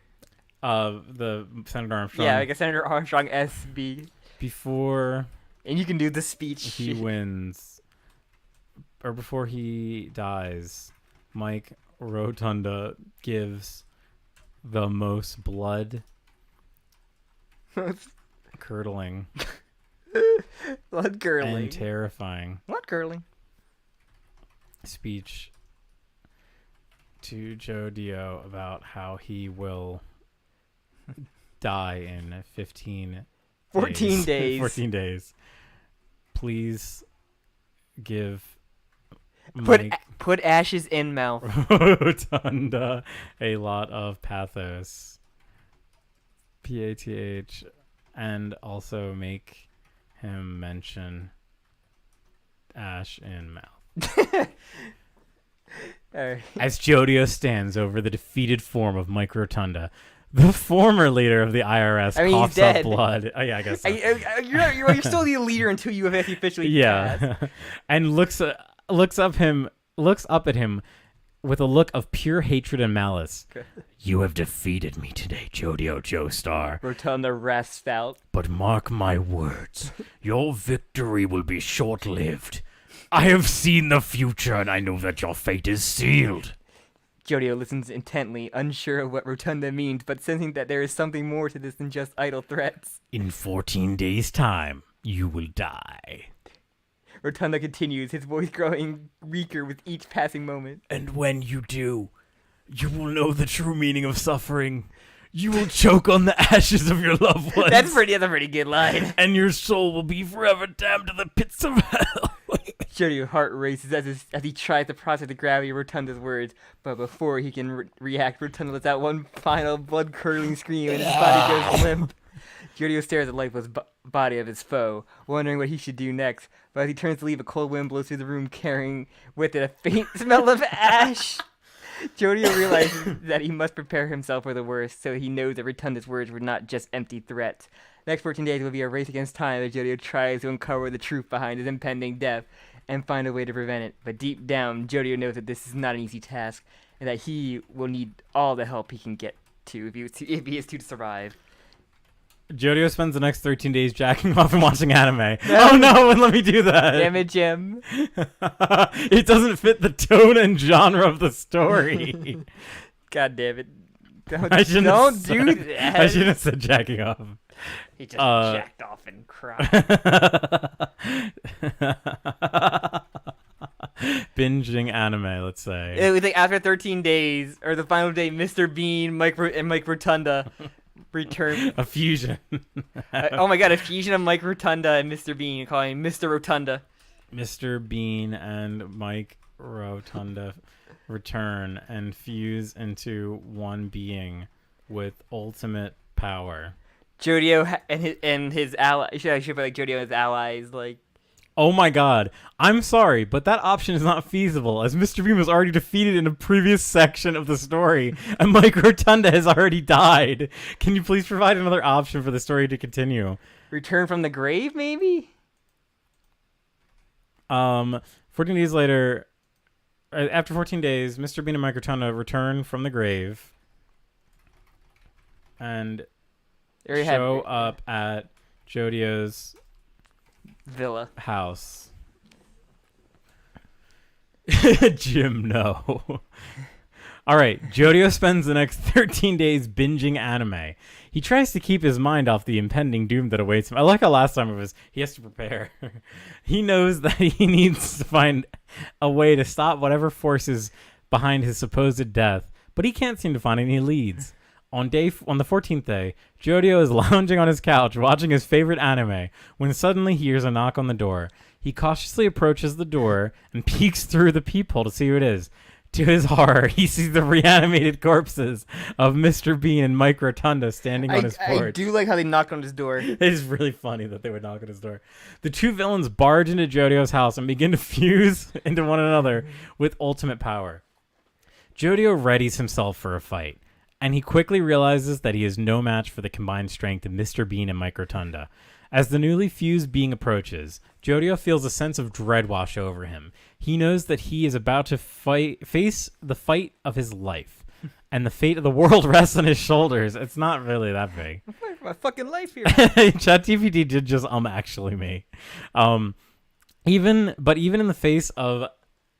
The Senator Armstrong. Yeah, like a Senator Armstrong SB. Before and you can do the speech. He wins, or before he dies, Mike Rotunda gives the most blood curdling, blood curdling, and terrifying blood curdling speech to Jodio about how he will die in 14 days. 14 days. Please give put ashes in mouth. Rotunda a lot of pathos. PATH, and also make him mention ash in mouth. As Jodio stands over the defeated form of Mike Rotunda, the former leader of the IRS coughs up blood. Oh yeah, I guess so. You're still the leader until you have officially passed. And looks up at him with a look of pure hatred and malice. You have defeated me today, Jodio Joestar. Rotunda rasps out. But mark my words, your victory will be short-lived. I have seen the future, and I know that your fate is sealed. Jodio listens intently, unsure of what Rotunda means, but sensing that there is something more to this than just idle threats. In 14 days' time, you will die. Rotunda continues, his voice growing weaker with each passing moment. And when you do, you will know the true meaning of suffering. You will choke on the ashes of your loved ones. That's a pretty good line. And your soul will be forever damned to the pits of hell. Jodio's heart races as he tries to process the gravity of Rotunda's words, but before he can react, Rotunda lets out one final blood-curdling scream and his body goes limp. Jodio stares at the lifeless body of his foe, wondering what he should do next, but as he turns to leave, a cold wind blows through the room, carrying with it a faint smell of ash. Jodio realizes that he must prepare himself for the worst, so he knows that Rotunda's words were not just empty threats. The next 14 days will be a race against time as Jodio tries to uncover the truth behind his impending death and find a way to prevent it. But deep down, Jodio knows that this is not an easy task, and that he will need all the help he can get to if he is to survive. Jodio spends the next 13 days jacking off and watching anime. Oh no, wouldn't let me do that. Damn it, Jim. It doesn't fit the tone and genre of the story. God damn it. Don't do that. I shouldn't have said jacking off. He just jacked off and cried. Binging anime, let's say. It was like after 13 days, or the final day, Mr. Bean, Mike Rotunda return. A fusion. Oh my god, a fusion of Mike Rotunda and Mr. Bean, calling him Mr. Rotunda. Mr. Bean and Mike Rotunda return and fuse into one being with ultimate power. Jodio and his ally. I should put like Jodio and his allies. Like, oh my god, I'm sorry, but that option is not feasible, as Mr. Bean was already defeated in a previous section of the story, and Mike Rotunda has already died. Can you please provide another option for the story to continue? return from the grave, maybe. 14 days later, after 14 days, Mr. Bean and Mike Rotunda return from the grave and show up at Jodio's villa house. Jim, no. All right, Jodio spends the next 13 days binging anime. He tries to keep his mind off the impending doom that awaits him. I like how last time it was he has to prepare. He knows that he needs to find a way to stop whatever forces behind his supposed death, but he can't seem to find any leads. On the 14th day, Jodio is lounging on his couch watching his favorite anime when suddenly he hears a knock on the door. He cautiously approaches the door and peeks through the peephole to see who it is. To his horror, he sees the reanimated corpses of Mr. Bean and Mike Rotunda standing on his porch. I do like how they knocked on his door. It is really funny that they would knock on his door. The two villains barge into Jodio's house and begin to fuse into one another with ultimate power. Jodio readies himself for a fight, and he quickly realizes that he is no match for the combined strength of Mr. Bean and Mike Rotunda. As the newly fused being approaches, Jodio feels a sense of dread wash over him. He knows that he is about to face the fight of his life, and the fate of the world rests on his shoulders. It's not really that big. I'm fighting for my fucking life here. ChatGPT did just actually me. Even in the face of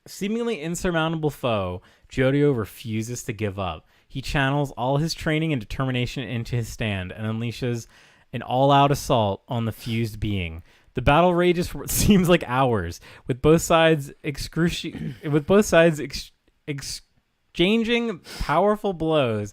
seemingly insurmountable foe, Jodio refuses to give up. He channels all his training and determination into his stand and unleashes an all-out assault on the fused being. The battle rages for what seems like hours, with both sides exchanging powerful blows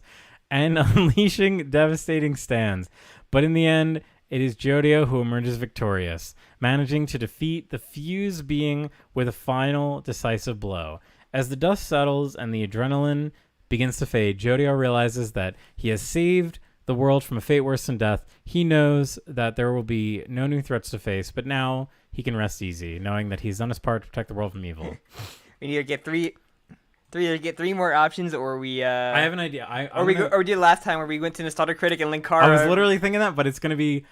and unleashing devastating stands. But in the end, it is Jodio who emerges victorious, managing to defeat the fused being with a final decisive blow. As the dust settles and the adrenaline begins to fade, Jodio realizes that he has saved the world from a fate worse than death. He knows that there will be no new threats to face, but now he can rest easy, knowing that he's done his part to protect the world from evil. We need to get three more options, or we. I have an idea. Or we did last time where we went to Nostalgia Critic and Linkara. I was literally thinking that, but it's going to be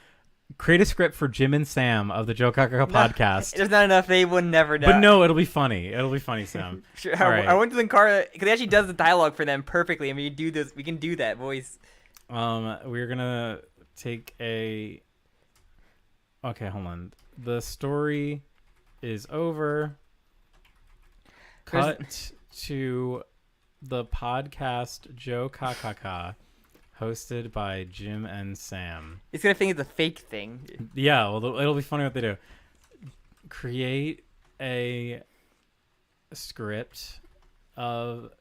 create a script for Jim and Sam of the Joe Kakaka podcast. There's not enough. They would never die. But no, it'll be funny. It'll be funny, Sam. Sure, I went to Linkara because he actually does the dialogue for them perfectly. I mean, we can do that voice. We're gonna take a. Okay, hold on. The story is over. Cut to the podcast Joe Kakaka, hosted by Jim and Sam. It's gonna think it's a fake thing. Yeah, well, it'll be funny what they do. Create a script of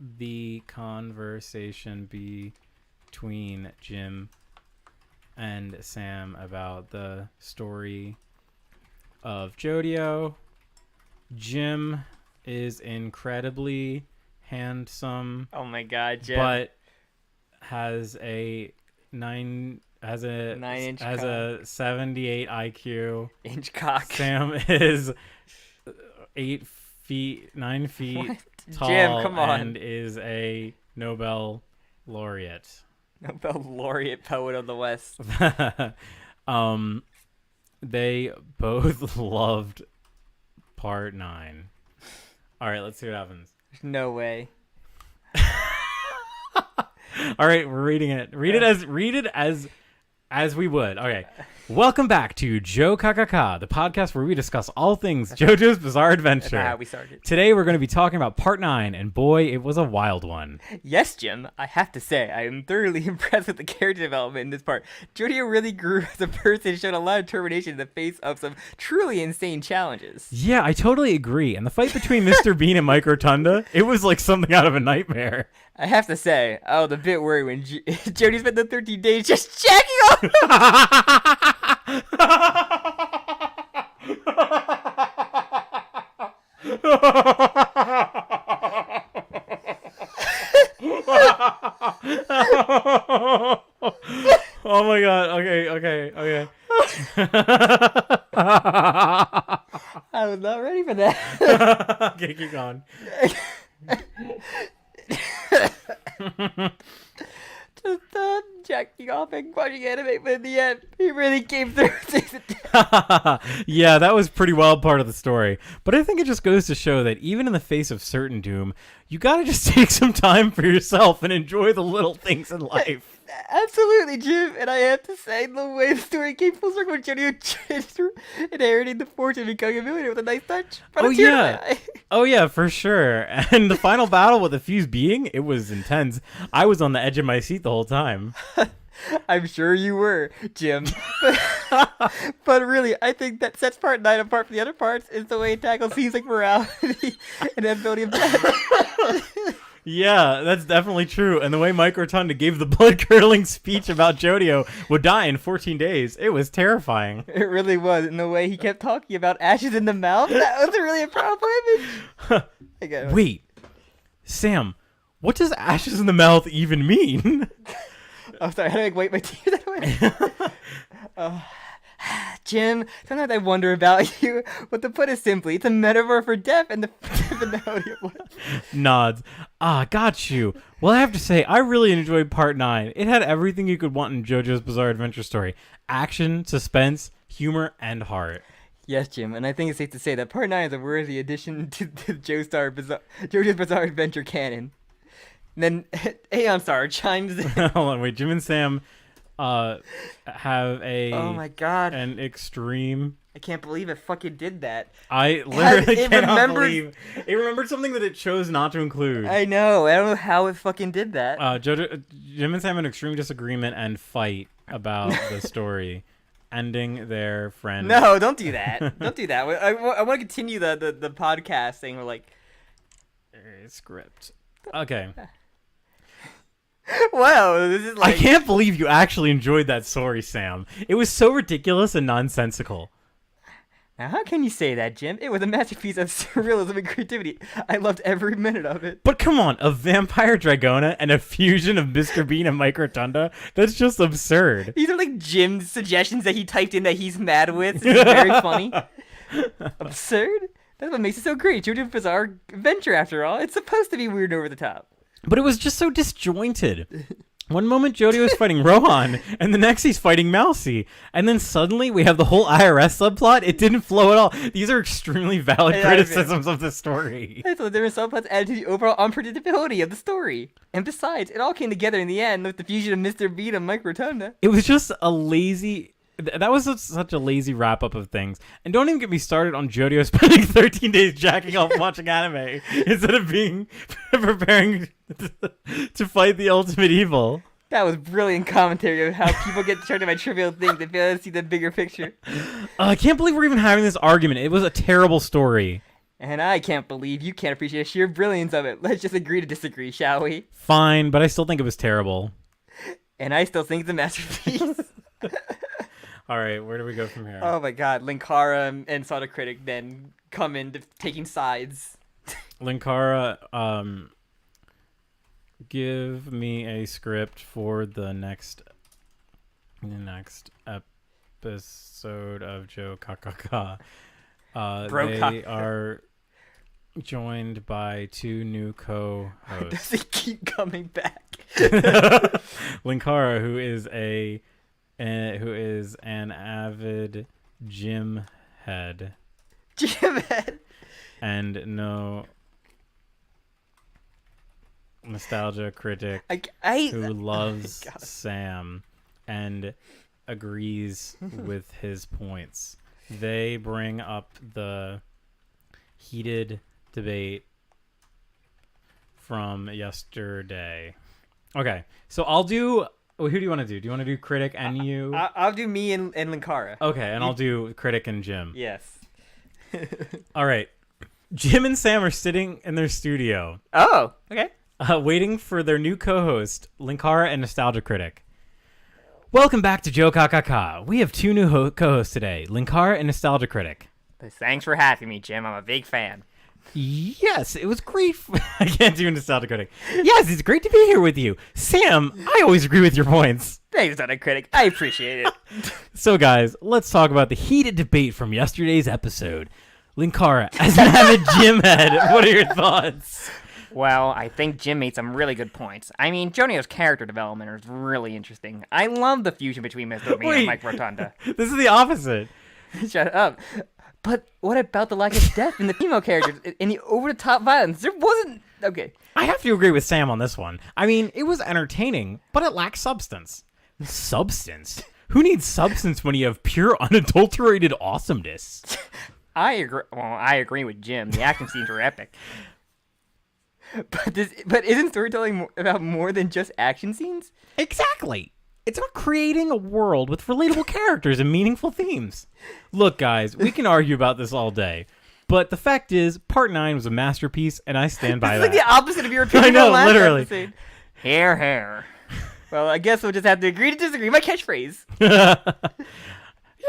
the conversation between Jim and Sam about the story of Jodio. Jim is incredibly handsome. Oh my god, Jim! But has a 78 IQ. Inch cock. Sam is 8 feet 9 feet What? tall. Jim, come on. And is a Nobel laureate. Nobel laureate poet of the West. They both loved part 9. All right, let's see what happens. There's no way. All right, we're reading it. Read it as As we would. Okay. Welcome back to Joe Kakaka, the podcast where we discuss all things JoJo's Bizarre Adventure. That's how we started. Today we're going to be talking about part 9, and boy, it was a wild one. Yes, Jim. I have to say, I am thoroughly impressed with the character development in this part. Jodio really grew as a person and showed a lot of determination in the face of some truly insane challenges. Yeah, I totally agree. And the fight between Mr. Bean and Mike Rotunda, it was like something out of a nightmare. I have to say, I was a bit worried when Jody spent the 13 days just jacking off. Oh my god. Okay. I was not ready for that. Okay, keep going. Just jacking off and watching anime, but in the end, he really came through. Yeah, that was pretty wild part of the story. But I think it just goes to show that even in the face of certain doom, you gotta just take some time for yourself and enjoy the little things in life. Absolutely, Jim. And I have to say, the way the story came full circle with Jodio inheriting the fortune of becoming a millionaire with a nice touch. Oh yeah. Oh yeah, for sure. And the final battle with the fused being, it was intense. I was on the edge of my seat the whole time. I'm sure you were, Jim. But really, I think that sets part 9 apart from the other parts is the way it tackles themes like morality and the ability of death. Yeah, that's definitely true. And the way Mike Rotunda gave the blood-curdling speech about Jodio would die in 14 days, it was terrifying. It really was. And the way he kept talking about ashes in the mouth, that was really a powerful image. Wait, Sam, what does ashes in the mouth even mean? Oh, sorry. How do I wipe my tears away? Jim, sometimes I wonder about you. But to put it simply, it's a metaphor for death and the finality of life. Nods. Got you. Well, I have to say, I really enjoyed part 9. It had everything you could want in JoJo's Bizarre Adventure story. Action, suspense, humor, and heart. Yes, Jim, and I think it's safe to say that part 9 is a worthy addition to JoJo's Bizarre Adventure canon. And then Aeon Star chimes in. Hold on, wait. Jim and Sam have a oh my god, an extreme. I can't believe it fucking did that. I literally cannot believe it remembered something that it chose not to include. I know. I don't know how it fucking did that. Jim and Sam have an extreme disagreement and fight about the story, ending their friend. No, don't do that. Don't do that. I want to continue the podcast thing. We're like script. Okay. Wow, this is like... I can't believe you actually enjoyed that story, Sam. It was so ridiculous and nonsensical. Now, how can you say that, Jim? It was a masterpiece of surrealism and creativity. I loved every minute of it. But come on, a vampire Dragona and a fusion of Mr. Bean and Mike Rotunda? That's just absurd. These are like Jim's suggestions that he typed in that he's mad with. It's very funny. Absurd? That's what makes it so great. JoJo's Bizarre Adventure, after all. It's supposed to be weird and over the top. But it was just so disjointed. One moment Jodio is fighting Rohan, and the next he's fighting Mousey. And then suddenly we have the whole IRS subplot. It didn't flow at all. These are extremely valid criticisms of the story. So the different subplots added to the overall unpredictability of the story. And besides, it all came together in the end with the fusion of Mr. Bean and Mike Rotunda. It was just a lazy... That was such a lazy wrap-up of things. And don't even get me started on Jodio spending 13 days jacking off watching anime instead of being preparing to fight the ultimate evil. That was brilliant commentary of how people get distracted by trivial things and fail to see the bigger picture. I can't believe we're even having this argument. It was a terrible story. And I can't believe you can't appreciate the sheer brilliance of it. Let's just agree to disagree, shall we? Fine, but I still think it was terrible. And I still think it's a masterpiece. All right, where do we go from here? Oh my god, Linkara and Soda Critic then come into taking sides. Linkara, give me a script for the next episode of Joe Kakaka. They are joined by 2 new co-hosts. Does he keep coming back? Linkara, who is an avid gym head. Gym head. And no nostalgia critic who loves Sam. And agrees with his points. They bring up the heated debate from yesterday. Okay, so I'll do... Who do you want to do? Do you want to do Critic and you? I'll do me and Linkara. Okay, and I'll do Critic and Jim. Yes. All right. Jim and Sam are sitting in their studio. Oh, okay. Waiting for their new co-host, Linkara and Nostalgia Critic. Welcome back to Joe Kakaka. We have two new co-hosts today, Linkara and Nostalgia Critic. Thanks for having me, Jim. I'm a big fan. Yes, it was great. I can't do Nostalgia Critic. Yes, it's great to be here with you. Sam, I always agree with your points. Thanks, Nostalgia Critic. I appreciate it. So, guys, let's talk about the heated debate from yesterday's episode. Linkara, as an avid Jim head, what are your thoughts? Well, I think Jim made some really good points. I mean, Jodio's character development is really interesting. I love the fusion between Mr. Bean and Mike Rotunda. This is the opposite. Shut up. But what about the lack of depth in the female characters and the over-the-top violence? There wasn't... Okay. I have to agree with Sam on this one. I mean, it was entertaining, but it lacked substance. Substance? Who needs substance when you have pure, unadulterated awesomeness? I agree. Well, I agree with Jim. The action scenes were epic. But isn't storytelling about more than just action scenes? Exactly. It's about creating a world with relatable characters and meaningful themes. Look, guys, we can argue about this all day, but the fact is, Part 9 was a masterpiece, and I stand by that. It's like the opposite of your opinion. I know, last literally. Episode. Hair. Well, I guess we'll just have to agree to disagree. My catchphrase. Yeah,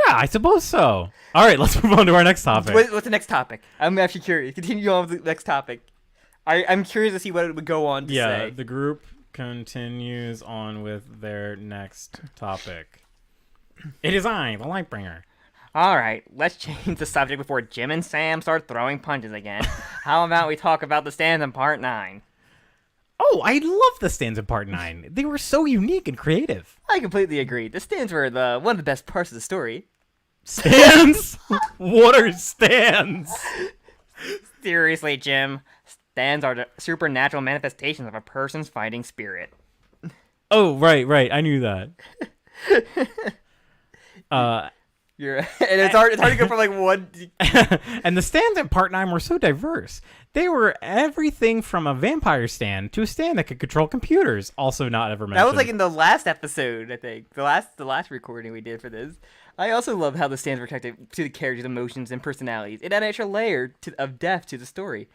I suppose so. All right, let's move on to our next topic. What's the next topic? I'm actually curious. Continue on with the next topic. I'm curious to see what it would go on to say. Yeah, the group continues on with their next topic. It is I, the Lightbringer. All right, let's change the subject before Jim and Sam start throwing punches again. How about we talk about the stands in Part 9? Oh, I love the stands in Part 9. They were so unique and creative. I completely agree. The stands were one of the best parts of the story. Stands? What are stands? Seriously, Jim. Stands are the supernatural manifestations of a person's fighting spirit. Oh, right. I knew that. And it's hard to go from like one. And the stands in Part 9 were so diverse. They were everything from a vampire stand to a stand that could control computers. Also not ever mentioned. That was like in the last episode, I think. The last recording we did for this. I also love how the stands were connected to the characters' emotions and personalities. It had an extra layer of depth to the story.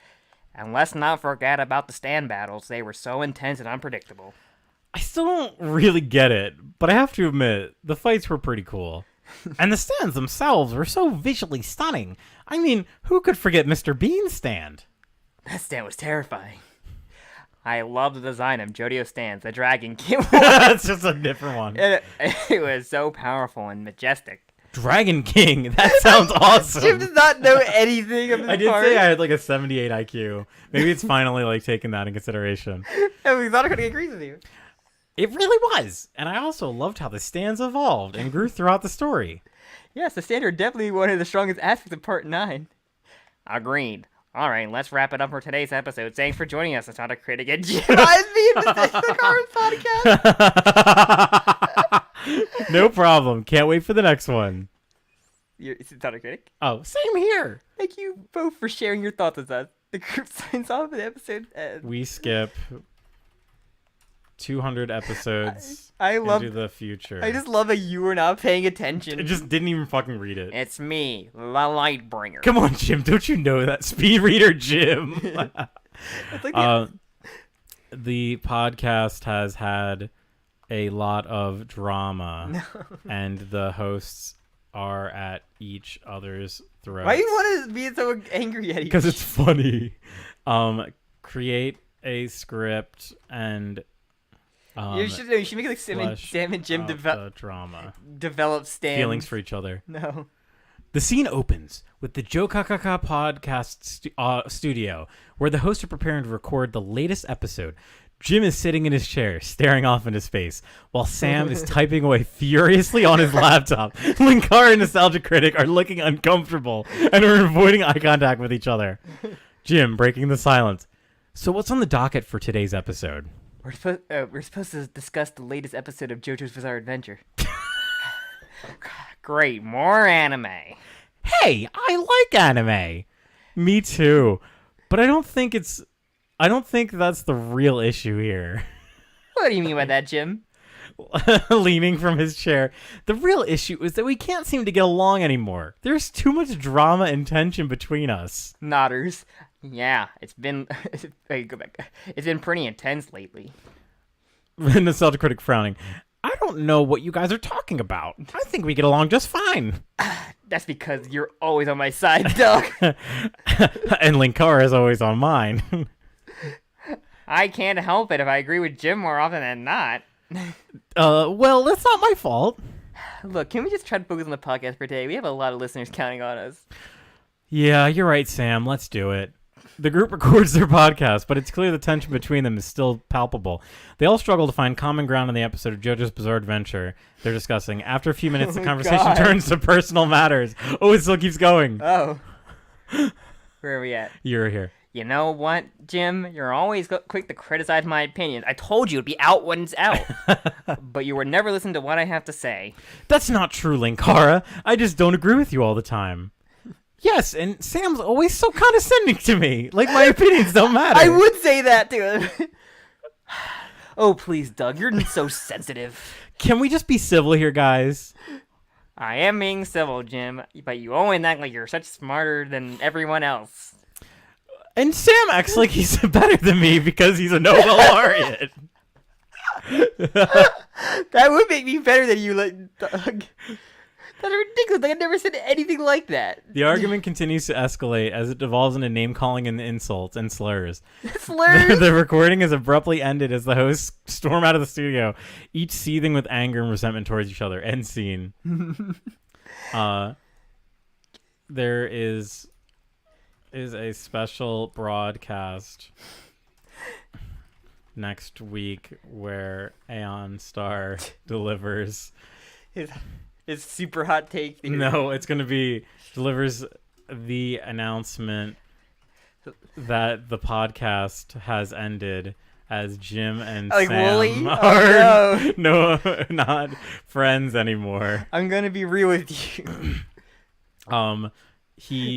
And let's not forget about the stand battles. They were so intense and unpredictable. I still don't really get it, but I have to admit, the fights were pretty cool. And the stands themselves were so visually stunning. I mean, who could forget Mr. Bean's stand? That stand was terrifying. I love the design of Jodio stands, the Dragon King. That's just a different one. It was so powerful and majestic. Dragon King. That sounds awesome. Jim does not know anything of this I did part. say I had like a 78 IQ. Maybe it's finally like taking that in consideration. And we thought I could agree with you. It really was. And I also loved how the stands evolved and grew throughout the story. Yes, the stands are definitely one of the strongest aspects of Part 9. Agreed. All right, let's wrap it up for today's episode. Thanks for joining us. It's not a critic and Jim. the Carbon Podcast. No problem. Can't wait for the next one. It's not a critic. Oh, same here. Thank you both for sharing your thoughts with us. The group signs off for the episode. We skip 200 episodes into the future. I just love that you were not paying attention. I just didn't even fucking read it. It's me, the Lightbringer. Come on, Jim. Don't you know that? Speed reader Jim. It's like the podcast has had a lot of drama, and the hosts are at each other's throats. Why do you want to be so angry at each? Because it's funny. Create a script and you should make it like Sam and Jim develop stands. Feelings for each other. No. The scene opens with the Joe Kakaka podcast studio, where the hosts are preparing to record the latest episode. Jim is sitting in his chair, staring off into space, while Sam is typing away furiously on his laptop. Linkara and Nostalgia Critic are looking uncomfortable and are avoiding eye contact with each other. Jim, breaking the silence. So what's on the docket for today's episode? We're supposed to discuss the latest episode of JoJo's Bizarre Adventure. Great, more anime. Hey, I like anime. Me too. But I don't think that's the real issue here. What do you mean by that, Jim? Leaning from his chair. The real issue is that we can't seem to get along anymore. There's too much drama and tension between us. Nodders. Yeah, it's been... Hey, go back. It's been pretty intense lately. Nostalgia critic frowning. I don't know what you guys are talking about. I think we get along just fine. That's because you're always on my side, Doug. And Linkara is always on mine. I can't help it if I agree with Jim more often than not. Well, that's not my fault. Look, can we just try to focus on the podcast for today? We have a lot of listeners counting on us. Yeah, you're right, Sam. Let's do it. The group records their podcast, but it's clear the tension between them is still palpable. They all struggle to find common ground in the episode of JoJo's Bizarre Adventure they're discussing. After a few minutes, the conversation turns to personal matters. Oh, it still keeps going. Oh. Where are we at? You're here. You know what, Jim? You're always quick to criticize my opinions. I told you it'd be out when it's out. But you would never listen to what I have to say. That's not true, Linkara. I just don't agree with you all the time. Yes, and Sam's always so condescending to me. Like, my opinions don't matter. I would say that to him. Oh, please, Doug. You're so sensitive. Can we just be civil here, guys? I am being civil, Jim. But you always act like you're such smarter than everyone else. And Sam acts like he's better than me because he's a Nobel laureate. That would make me better than you, like, Doug. That's ridiculous. Like, I've never said anything like that. The argument continues to escalate as it devolves into name-calling and insults and slurs. Slurs? The recording is abruptly ended as the hosts storm out of the studio, each seething with anger and resentment towards each other. End scene. There is a special broadcast next week where Aeon Star delivers... His super hot take theory. No, it's going to be delivers the announcement that the podcast has ended as Jim and like Sam Wooly? are no, not friends anymore. I'm going to be real with you.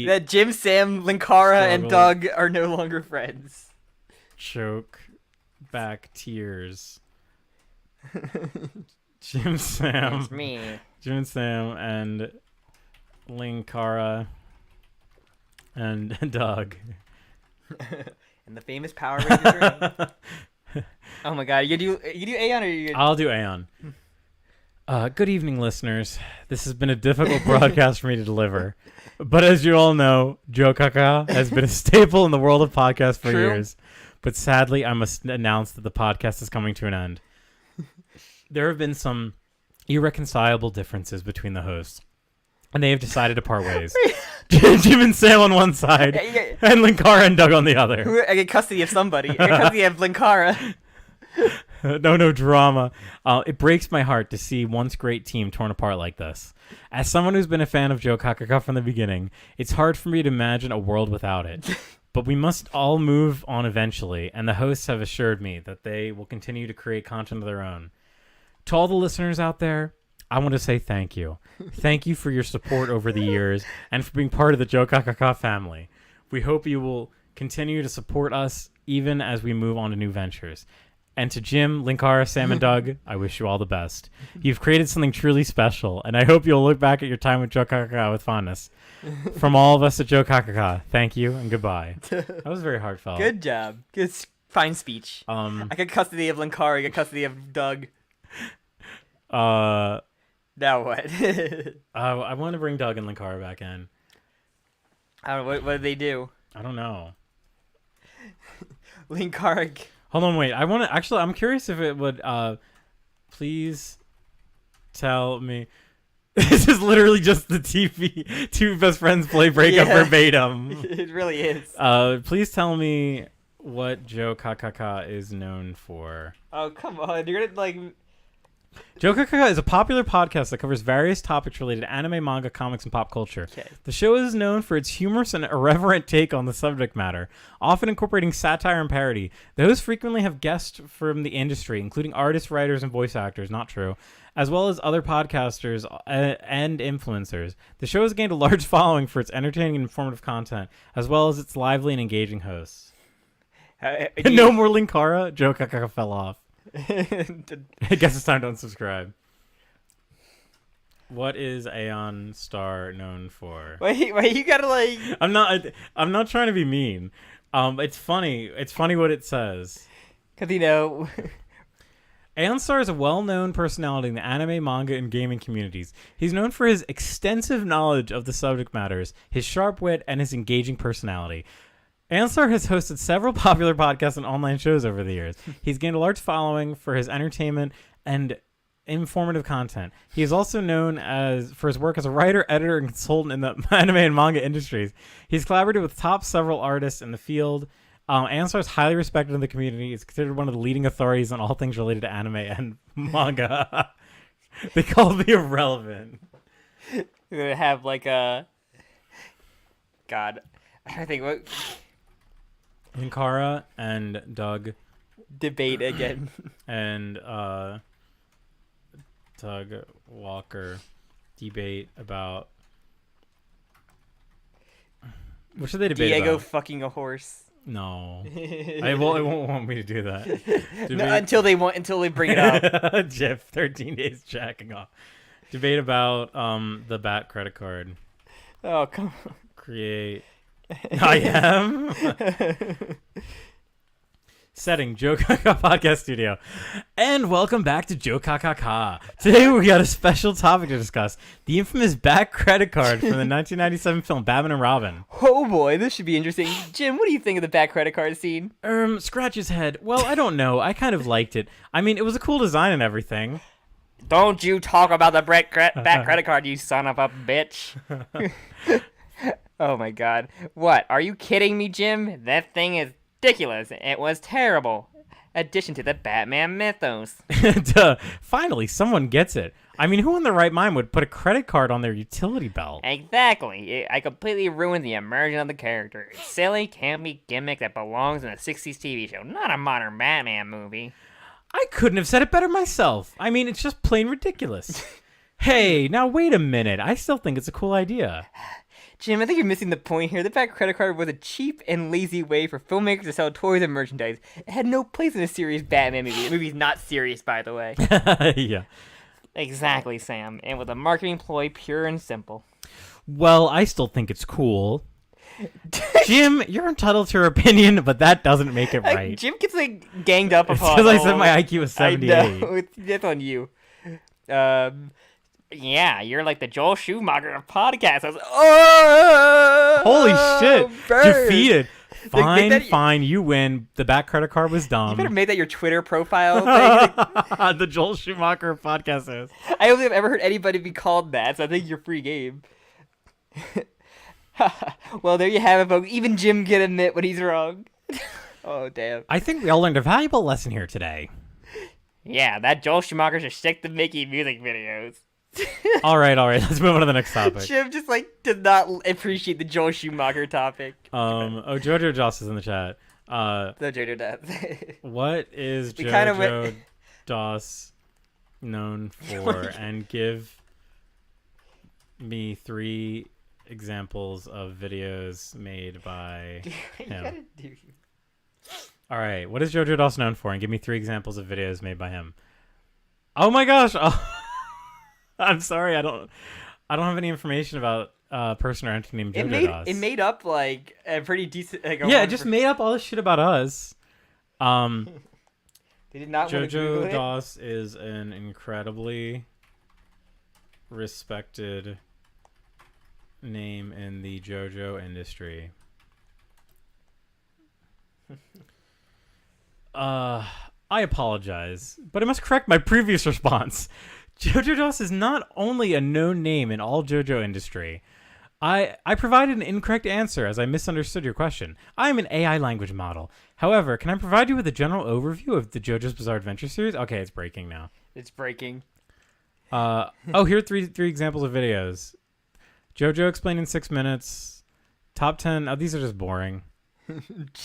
That Jim, Sam, Linkara, and Doug are no longer friends. Choke back tears. Jim, Sam. It's me. Jim and Sam and Linkara and Doug. And the famous Power Rangers ring. Oh my god, you do Aeon or you? I'll do Aeon. Good evening, listeners. This has been a difficult broadcast for me to deliver. But as you all know, Joe Kaka has been a staple in the world of podcasts for years. But sadly, I must announce that the podcast is coming to an end. There have been some irreconcilable differences between the hosts, and they have decided to part ways. Jim and Sam on one side, and Linkara and Doug on the other. I get custody of somebody. I get custody of Linkara. No drama. It breaks my heart to see once great team torn apart like this. As someone who's been a fan of Joe Kakaka from the beginning, it's hard for me to imagine a world without it. But we must all move on eventually, and the hosts have assured me that they will continue to create content of their own. To all the listeners out there, I want to say thank you. Thank you for your support over the years and for being part of the Joe Kakaka family. We hope you will continue to support us even as we move on to new ventures. And to Jim, Linkara, Sam, and Doug, I wish you all the best. You've created something truly special, and I hope you'll look back at your time with Joe Kakaka with fondness. From all of us at Joe Kakaka, thank you and goodbye. That was very heartfelt. Good job. Good, fine speech. I get custody of Linkara. I get custody of Doug. Now what? I want to bring Doug and Linkara back in. I don't know. What did they do? I don't know. Linkara. Hold on, wait. I'm curious if it would, please tell me. This is literally just the TV. Two best friends play breakup verbatim. It really is. Please tell me what Joe Kakaka is known for. Oh, come on. You're gonna, like... JOJOLANDS is a popular podcast that covers various topics related to anime, manga, comics, and pop culture. Okay. The show is known for its humorous and irreverent take on the subject matter, often incorporating satire and parody. The hosts frequently have guests from the industry, including artists, writers, and voice actors, not true, as well as other podcasters and influencers. The show has gained a large following for its entertaining and informative content, as well as its lively and engaging hosts. No more Linkara? Joe Kaka fell off. I guess it's time to unsubscribe. What is Aeon Star known for? Wait, you gotta like... I'm not trying to be mean. It's funny. It's funny what it says. Because, you know... Aeon Star is a well-known personality in the anime, manga, and gaming communities. He's known for his extensive knowledge of the subject matters, his sharp wit, and his engaging personality. Aeon Star has hosted several popular podcasts and online shows over the years. He's gained a large following for his entertainment and informative content. He is also known for his work as a writer, editor, and consultant in the anime and manga industries. He's collaborated with several artists in the field. Aeon Star is highly respected in the community. He's considered one of the leading authorities on all things related to anime and manga. They call me irrelevant. You're gonna have like a... God. I think what... Linkara and Doug Debate again. and Doug Walker debate about what should they debate Diego about? fucking a horse. No, it won't want me to do that. No, until they bring it up. Jeff, 13 days jacking off. Debate about the Bat credit card. Oh, come on. Create. I am. Setting Joe Kaka Podcast Studio. And welcome back to Joe Kaka. Today we got a special topic to discuss. The infamous Bat credit card from the 1997 film Batman and Robin. Oh boy, this should be interesting. Jim, what do you think of the Bat credit card scene? Scratch his head. Well, I don't know. I kind of liked it. I mean, it was a cool design and everything. Don't you talk about the Bat credit card, you son of a bitch. Oh my god. What? Are you kidding me, Jim? That thing is ridiculous. It was terrible. Addition to the Batman mythos. Duh. Finally, someone gets it. I mean, who in their right mind would put a credit card on their utility belt? Exactly. I completely ruined the immersion of the character. It's silly, campy gimmick that belongs in a 60s TV show, not a modern Batman movie. I couldn't have said it better myself. I mean, it's just plain ridiculous. Hey, now wait a minute. I still think it's a cool idea. Jim, I think you're missing the point here. The Bat credit card was a cheap and lazy way for filmmakers to sell toys and merchandise. It had no place in a serious Batman movie. The movie's not serious, by the way. Yeah. Exactly, Sam. And with a marketing ploy pure and simple. Well, I still think it's cool. Jim, you're entitled to your opinion, but that doesn't make it right. Jim gets like ganged up upon. Because I said my IQ was 78. I know. That's on you. Yeah, you're like the Joel Schumacher of podcasts. I was like, oh! Holy shit. Bird. Defeated. Fine, that, fine, you win. The Bat credit card was dumb. You better make that your Twitter profile thing. The Joel Schumacher of podcast is. I don't think I've ever heard anybody be called that, so I think you're free game. Well, there you have it, folks. Even Jim can admit when he's wrong. Oh, damn. I think we all learned a valuable lesson here today. Yeah, that Joel Schumacher should stick to making music videos. All right. Let's move on to the next topic. Jim just did not appreciate the Joel Schumacher topic. Jojo Joss is in the chat. The Jojo does. What is Jojo Doss known for? And give me 3 examples of videos made by him. All right, what is Jojo Doss known for? And give me 3 examples of videos made by him. Oh my gosh! I'm sorry, I don't have any information about a person or entity named Jojo Doss. It made up a pretty decent. It just made up all this shit about us. They did not. Jojo Doss is an incredibly respected name in the JoJo industry. I apologize, but I must correct my previous response. Jojo Doss is not only a known name in all JoJo industry. I provided an incorrect answer as I misunderstood your question. I am an AI language model. However, can I provide you with a general overview of the JoJo's Bizarre Adventure series? Okay, it's breaking now. It's breaking. Here are three examples of videos. JoJo explained in 6 minutes. Top 10. Oh, these are just boring.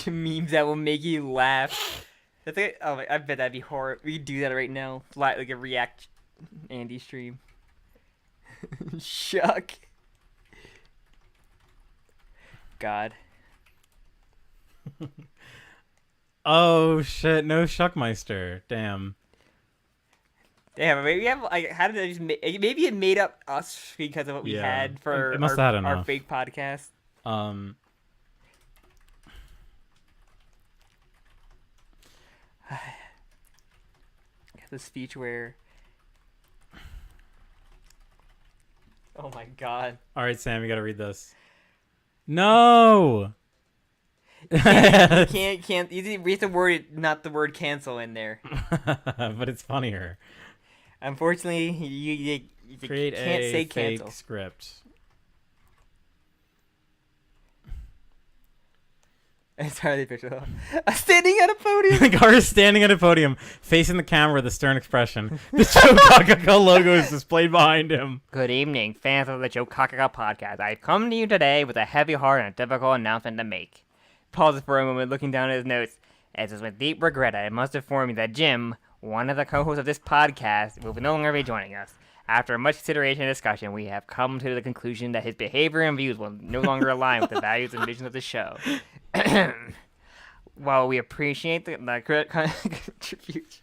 Memes that will make you laugh. That's like, oh, I bet that'd be horrible. We could do that right now. Like a React Andy stream. Shuck. God. Oh shit! No Shuckmeister. Damn. Damn, maybe we have like how did I just maybe it made up us because of what we had for it must have had our fake podcast. The speech where oh my god. All right, Sam, you gotta read this. No. You can't. You read the word, not the word cancel in there. But it's funnier. Unfortunately, you Create can't a say fake cancel. script. Entirely fictional. Standing at a podium. Linkara is standing at a podium, facing the camera with a stern expression. The Joe Kakaka logo is displayed behind him. Good evening, fans of the Joe Kakaka podcast. I've come to you today with a heavy heart and a difficult announcement to make. Pauses for a moment, looking down at his notes. It is with deep regret I must inform you that Jim, one of the co-hosts of this podcast, will no longer be joining us. After much consideration and discussion, we have come to the conclusion that his behavior and views will no longer align with the values and vision of the show. While we appreciate the contributions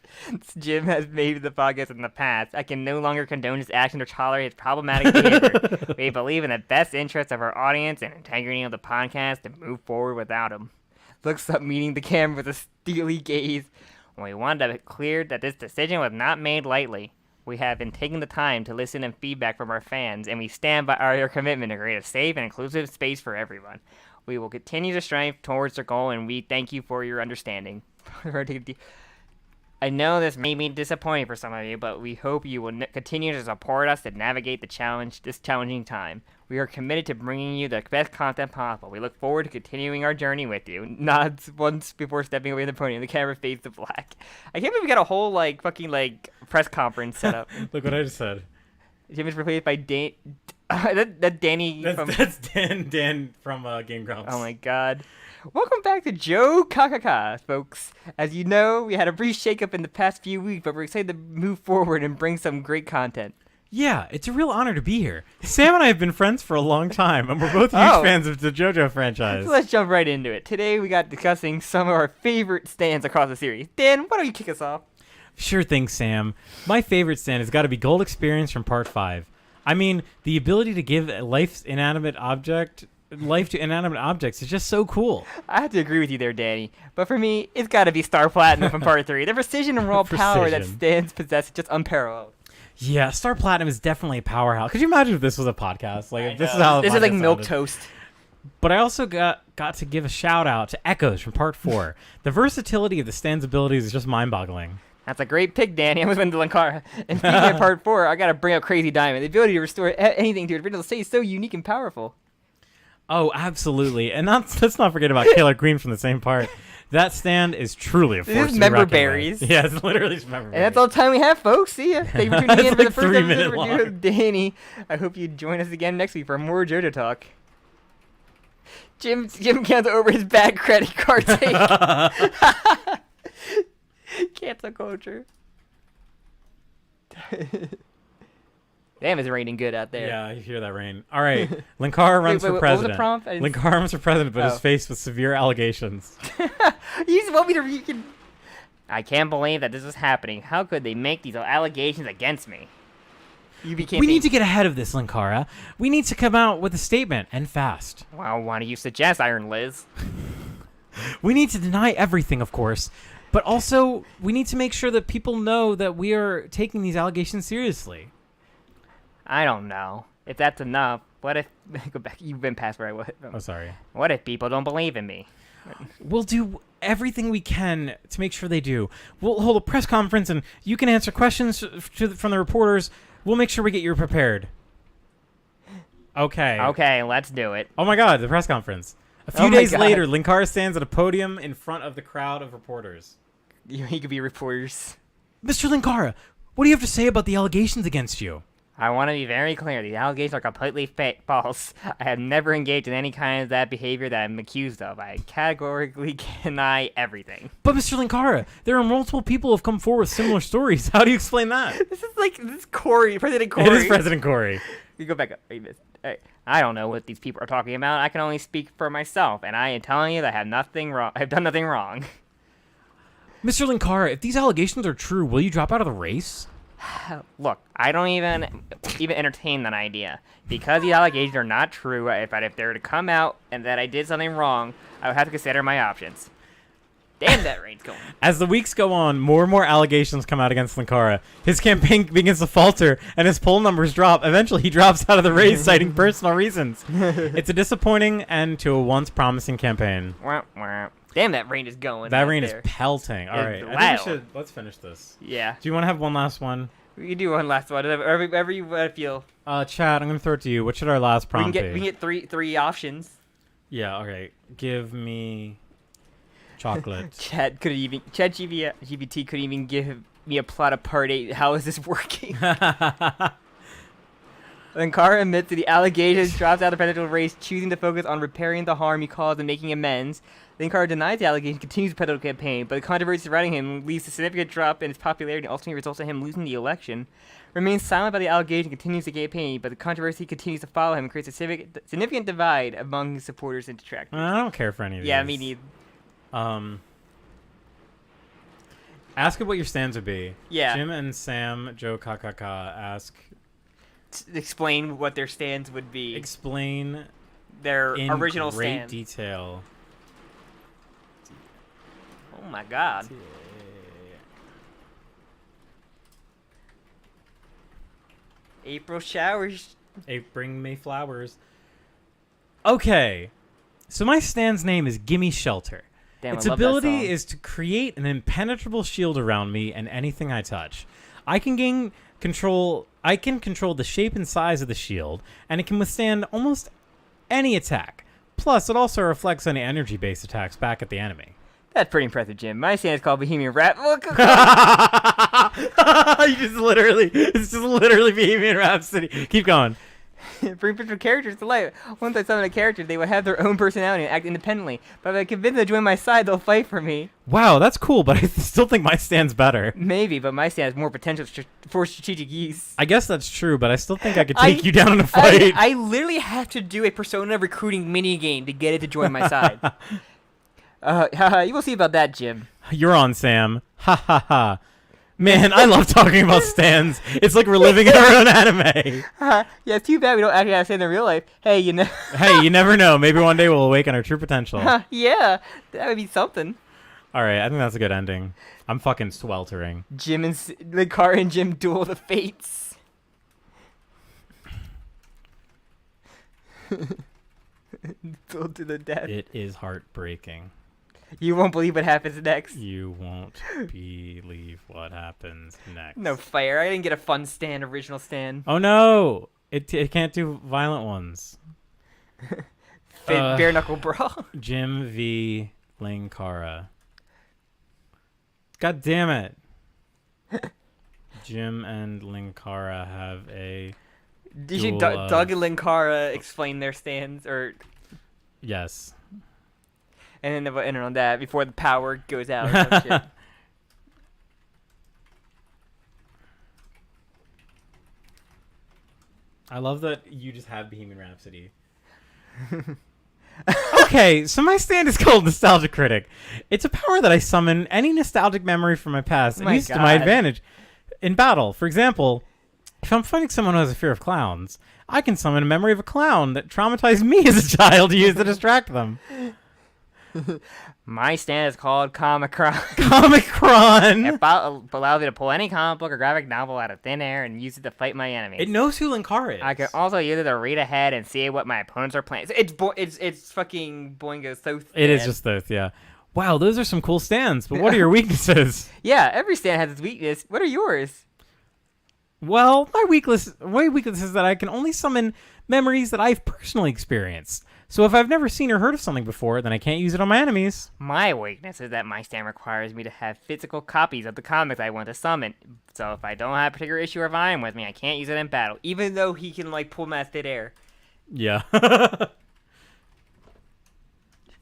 Jim has made to the podcast in the past, I can no longer condone his actions or tolerate his problematic behavior. We believe in the best interest of our audience and integrity of the podcast to move forward without him. Looks up, meeting the camera with a steely gaze. We wanted to be clear that this decision was not made lightly. We have been taking the time to listen and feedback from our fans, and we stand by our commitment to create a safe and inclusive space for everyone. We will continue to strive towards our goal, and we thank you for your understanding. I know this may be disappointing for some of you, but we hope you will continue to support us to navigate this challenging time. We are committed to bringing you the best content possible. We look forward to continuing our journey with you. Nods once before stepping away from the podium. The camera fades to black. I can't believe we got a whole press conference set up. Look what I just said. Jim is replaced by that's Danny. That's Dan from Game Grumps. Oh my god. Welcome back to Joe Kakaka, folks. As you know, we had a brief shakeup in the past few weeks, but we're excited to move forward and bring some great content. Yeah, it's a real honor to be here. Sam and I have been friends for a long time, and we're both huge fans of the JoJo franchise. So let's jump right into it. Today we got discussing some of our favorite stands across the series. Dan, why don't you kick us off? Sure thing, Sam. My favorite stand has got to be Gold Experience from Part 5. I mean, the ability to give life to inanimate objects is just so cool. I have to agree with you there, Danny. But for me, it's got to be Star Platinum from Part 3. The precision and raw power that stands possess is just unparalleled. Yeah, Star Platinum is definitely a powerhouse. Could you imagine if this was a podcast? This is how this is like milk toast. But I also got to give a shout out to Echoes from Part 4. The versatility of the stand's abilities is just mind-boggling. That's a great pick, Danny. I was with Linkara. And speaking of Part 4, I got to bring up Crazy Diamond. The ability to restore anything to its original state is so unique and powerful. Oh, absolutely. And let's not forget about Killer Queen from the same part. That stand is truly a force to be reckoned with. member berries. Yeah, it's literally just member berries. And that's all the time we have, folks. See ya. Thank you for tuning in for the first 3 minute episode of Danny. I hope you join us again next week for more JoJo talk. Jim cancel over his bad credit card take. Cancel culture. Damn, it's raining good out there. Yeah, you hear that rain. All right, Linkara runs for president. What was the prompt? Linkara runs for president, but is faced with severe allegations. You just want me to I can't believe that this is happening. How could they make these allegations against me? We need to get ahead of this, Linkara. We need to come out with a statement, and fast. Well, why do you suggest, Iron Liz? We need to deny everything, of course, but also we need to make sure that people know that we are taking these allegations seriously. I don't know if that's enough. What if go back? You've been past where I was. Oh, sorry. What if people don't believe in me? We'll do everything we can to make sure they do. We'll hold a press conference, and you can answer questions from the reporters. We'll make sure we get you prepared. Okay. Okay, let's do it. Oh my God, the press conference. A few days later, Linkara stands at a podium in front of the crowd of reporters. He could be reporters. Mr. Linkara, What do you have to say about the allegations against you? I want to be very clear. These allegations are completely false. I have never engaged in any kind of that behavior that I'm accused of. I categorically deny everything. But Mr. Linkara, there are multiple people who have come forward with similar stories. How do you explain that? This is Corey, President Corey. It is President Corey. You go back up. Wait, miss. I don't know what these people are talking about. I can only speak for myself, and I am telling you that I have nothing wrong. I've done nothing wrong. Mr. Linkara, if these allegations are true, will you drop out of the race? Look, I don't even entertain that idea. Because these allegations are not true, if they were to come out and that I did something wrong, I would have to consider my options. Damn, that rain's going. As the weeks go on, more and more allegations come out against Linkara. His campaign begins to falter, and his poll numbers drop. Eventually, he drops out of the race, citing personal reasons. It's a disappointing end to a once promising campaign. Wah, wah. Damn, that rain is going. That out rain there. is pelting. All right, It's I think we loud. should. Let's finish this. Yeah. Do you want to have one last one? We can do one last one. Whatever you feel. Chad, I'm gonna throw it to you. What should our last We prompt can be? get three options. Yeah. Okay. Give me chocolate. ChatGPT could even give me a plot of Part 8. How is this working? Linkara admits to the allegations, drops out of the presidential race, choosing to focus on repairing the harm he caused and making amends. Linkara denies the allegations, continues the presidential campaign, but the controversy surrounding him leads to a significant drop in his popularity and ultimately results in him losing the election. Remains silent about the allegation, continues the campaign, but the controversy continues to follow him and creates a significant divide among his supporters and detractors. I don't care for any of these. Yeah, me neither. Ask it what your stands would be. Yeah. Jim and Sam, Joe KKK, ask. Explain what their stands would be. Explain Their in original great stand. detail. Oh my god. April showers. Hey, bring me flowers. Okay, so my stand's name is Gimme Shelter. Damn, Its I love that ability song. is to create an impenetrable shield around me and anything I touch. I can control the shape and size of the shield, and it can withstand almost any attack. Plus, it also reflects any energy-based attacks back at the enemy. That's pretty impressive, Jim. My stand is called Bohemian Rap. It's just literally Bohemian Rhapsody. Keep going. Bring picture characters to life. Once I summon a character, they will have their own personality and act independently. But if I convince them to join my side, they'll fight for me. Wow, that's cool, but I still think my stand's better. Maybe, but my stand has more potential for strategic use. I guess that's true, but I still think I could take you down in a fight. I literally have to do a Persona recruiting minigame to get it to join my side. You will see about that, Jim. You're on, Sam. Ha ha ha. Man, I love talking about stands. It's like we're living in our own anime. Yeah, too bad we don't actually have a stand in real life. Hey, you know. Hey, you never know. Maybe one day we'll awaken our true potential. Yeah, that would be something. All right, I think that's a good ending. I'm fucking sweltering. Jim and Linkara and Jim duel the fates. Duel to the death. It is heartbreaking. You won't believe what happens next. You won't believe what happens next. No fire. I didn't get a fun stand, original stand. Oh no! It can't do violent ones. Bare knuckle brawl. Jim v. Linkara. God damn it. Jim and Linkara have a Did you duel, Doug and Linkara explain their stands, or yes. and then they'll enter on that before the power goes out or some shit. I love that you just have Bohemian Rhapsody. Okay, so my stand is called Nostalgia Critic. It's a power that I summon any nostalgic memory from my past and use it to my advantage in battle. For example, if I'm fighting someone who has a fear of clowns, I can summon a memory of a clown that traumatized me as a child to use to distract them. My stand is called Comicron. Comicron! It allows me to pull any comic book or graphic novel out of thin air and use it to fight my enemies. It knows who Linkara is. I can also use it to read ahead and see what my opponents are playing. It's fucking Boingo Thoth. It is just Thoth, yeah. Wow, those are some cool stands, but what are your weaknesses? Yeah, every stand has its weakness. What are yours? Well, my weakness is that I can only summon memories that I've personally experienced. So if I've never seen or heard of something before, then I can't use it on my enemies. My weakness is that my stand requires me to have physical copies of the comics I want to summon. So if I don't have a particular issue or volume with me, I can't use it in battle, even though he can like pull them out of thin air. Yeah.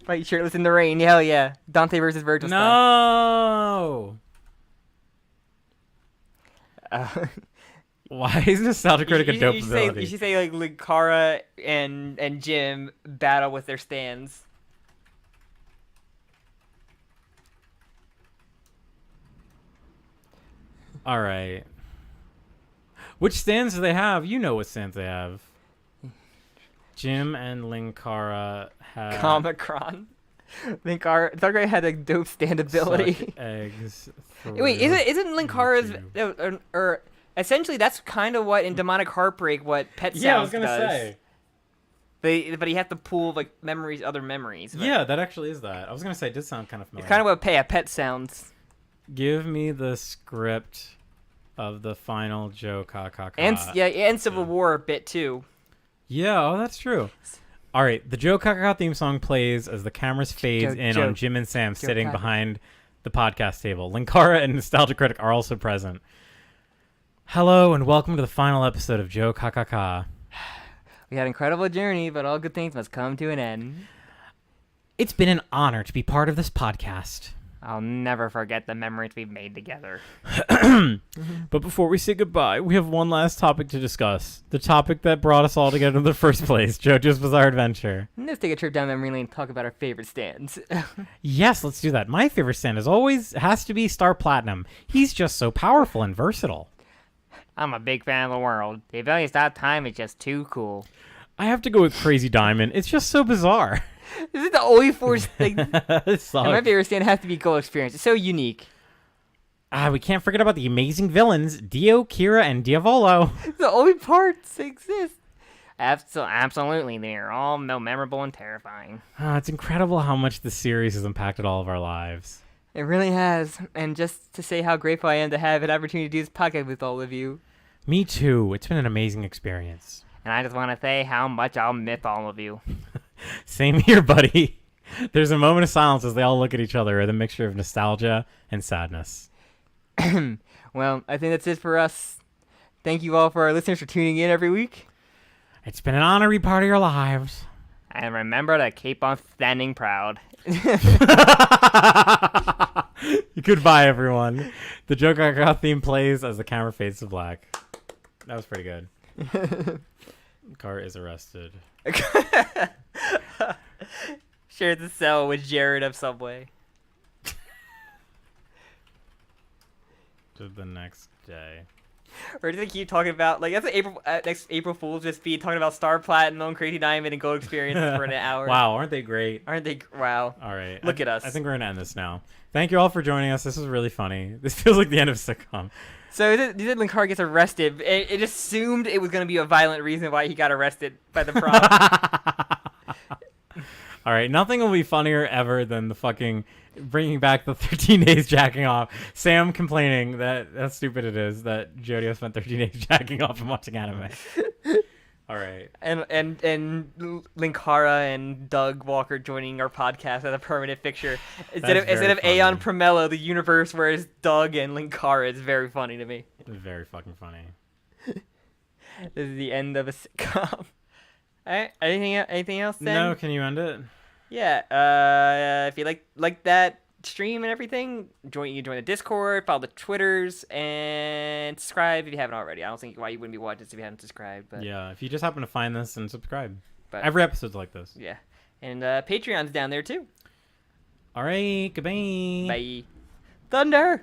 Fight shirtless in the rain, hell yeah. Dante versus Virgil No. style. Why is Nostalgia Critic a dope ability? You should say like Linkara and Jim battle with their stands. All right. Which stands do they have? You know what stands they have. Jim and Linkara have... Comicron. Linkara had a dope stand ability. Suck eggs. Wait, isn't Linkara's... or essentially, that's kind of what in Demonic Heartbreak, what Pet Sounds does. Yeah, I was going to say. But you have to pull like other memories. Yeah, that actually is that. I was going to say, it did sound kind of familiar. It's kind of what Pet Sounds. Give me the script of the final Joe Kakaka. And Civil War a bit too. Yeah, oh, that's true. All right, the Joe Kakaka theme song plays as the cameras fades in on Jim and Sam sitting behind the podcast table. Linkara and Nostalgia Critic are also present. Hello and welcome to the final episode of Joe Kakaka. We had an incredible journey, but all good things must come to an end. It's been an honor to be part of this podcast. I'll never forget the memories we've made together. But before we say goodbye, we have one last topic to discuss. The topic that brought us all together in the first place, JoJo's Bizarre Adventure. Let's take a trip down memory lane and talk about our favorite stands. Yes, let's do that. My favorite stand as always has to be Star Platinum. He's just so powerful and versatile. I'm a big fan of the world. The ability to stop time is just too cool. I have to go with Crazy Diamond. It's just so bizarre. This is the only force thing. It sucks. And my favorite stand has to be Goal Experience. It's so unique. We can't forget about the amazing villains, Dio, Kira, and Diavolo. The only parts exist. Absolutely, they're all memorable and terrifying. It's incredible how much the series has impacted all of our lives. It really has. And just to say how grateful I am to have an opportunity to do this podcast with all of you. Me too. It's been an amazing experience. And I just want to say how much I'll miss all of you. Same here, buddy. There's a moment of silence as they all look at each other with a mixture of nostalgia and sadness. Well, I think that's it for us. Thank you all for our listeners for tuning in every week. It's been an honor to be part of your lives. And remember to keep on standing proud. Goodbye, everyone. The Joe Kakaka theme plays as the camera fades to black. That was pretty good. Car is arrested. Shares the cell with Jared of Subway. To the next day. Or do they keep talking about like that's April next April Fool's just be talking about Star Platinum, Crazy Diamond, and Gold Experiences for an hour? Wow, aren't they great? Aren't they? Wow. All right. Look at us. I think we're gonna end this now. Thank you all for joining us. This was really funny. This feels like the end of a sitcom. So did Linkara gets arrested? It assumed it was going to be a violent reason why he got arrested by the prom. All right, nothing will be funnier ever than the fucking bringing back the 13 days jacking off. Sam complaining that how stupid it is that Jodio spent 13 days jacking off and watching anime. All right. And Linkara and Doug Walker joining our podcast as a permanent fixture. Instead of Aeon Promello, the universe where it's Doug and Linkara is very funny to me. It's very fucking funny. This is the end of a sitcom. Alright, anything else then? No, can you end it? Yeah. If you like that stream and everything, join the Discord, follow the Twitters, and subscribe if you haven't already. I don't think why you wouldn't be watching this if you haven't subscribed. But yeah, if you just happen to find this and subscribe. But every episode's like this. Yeah. And Patreon's down there too. All right, goodbye. Bye. Thunder.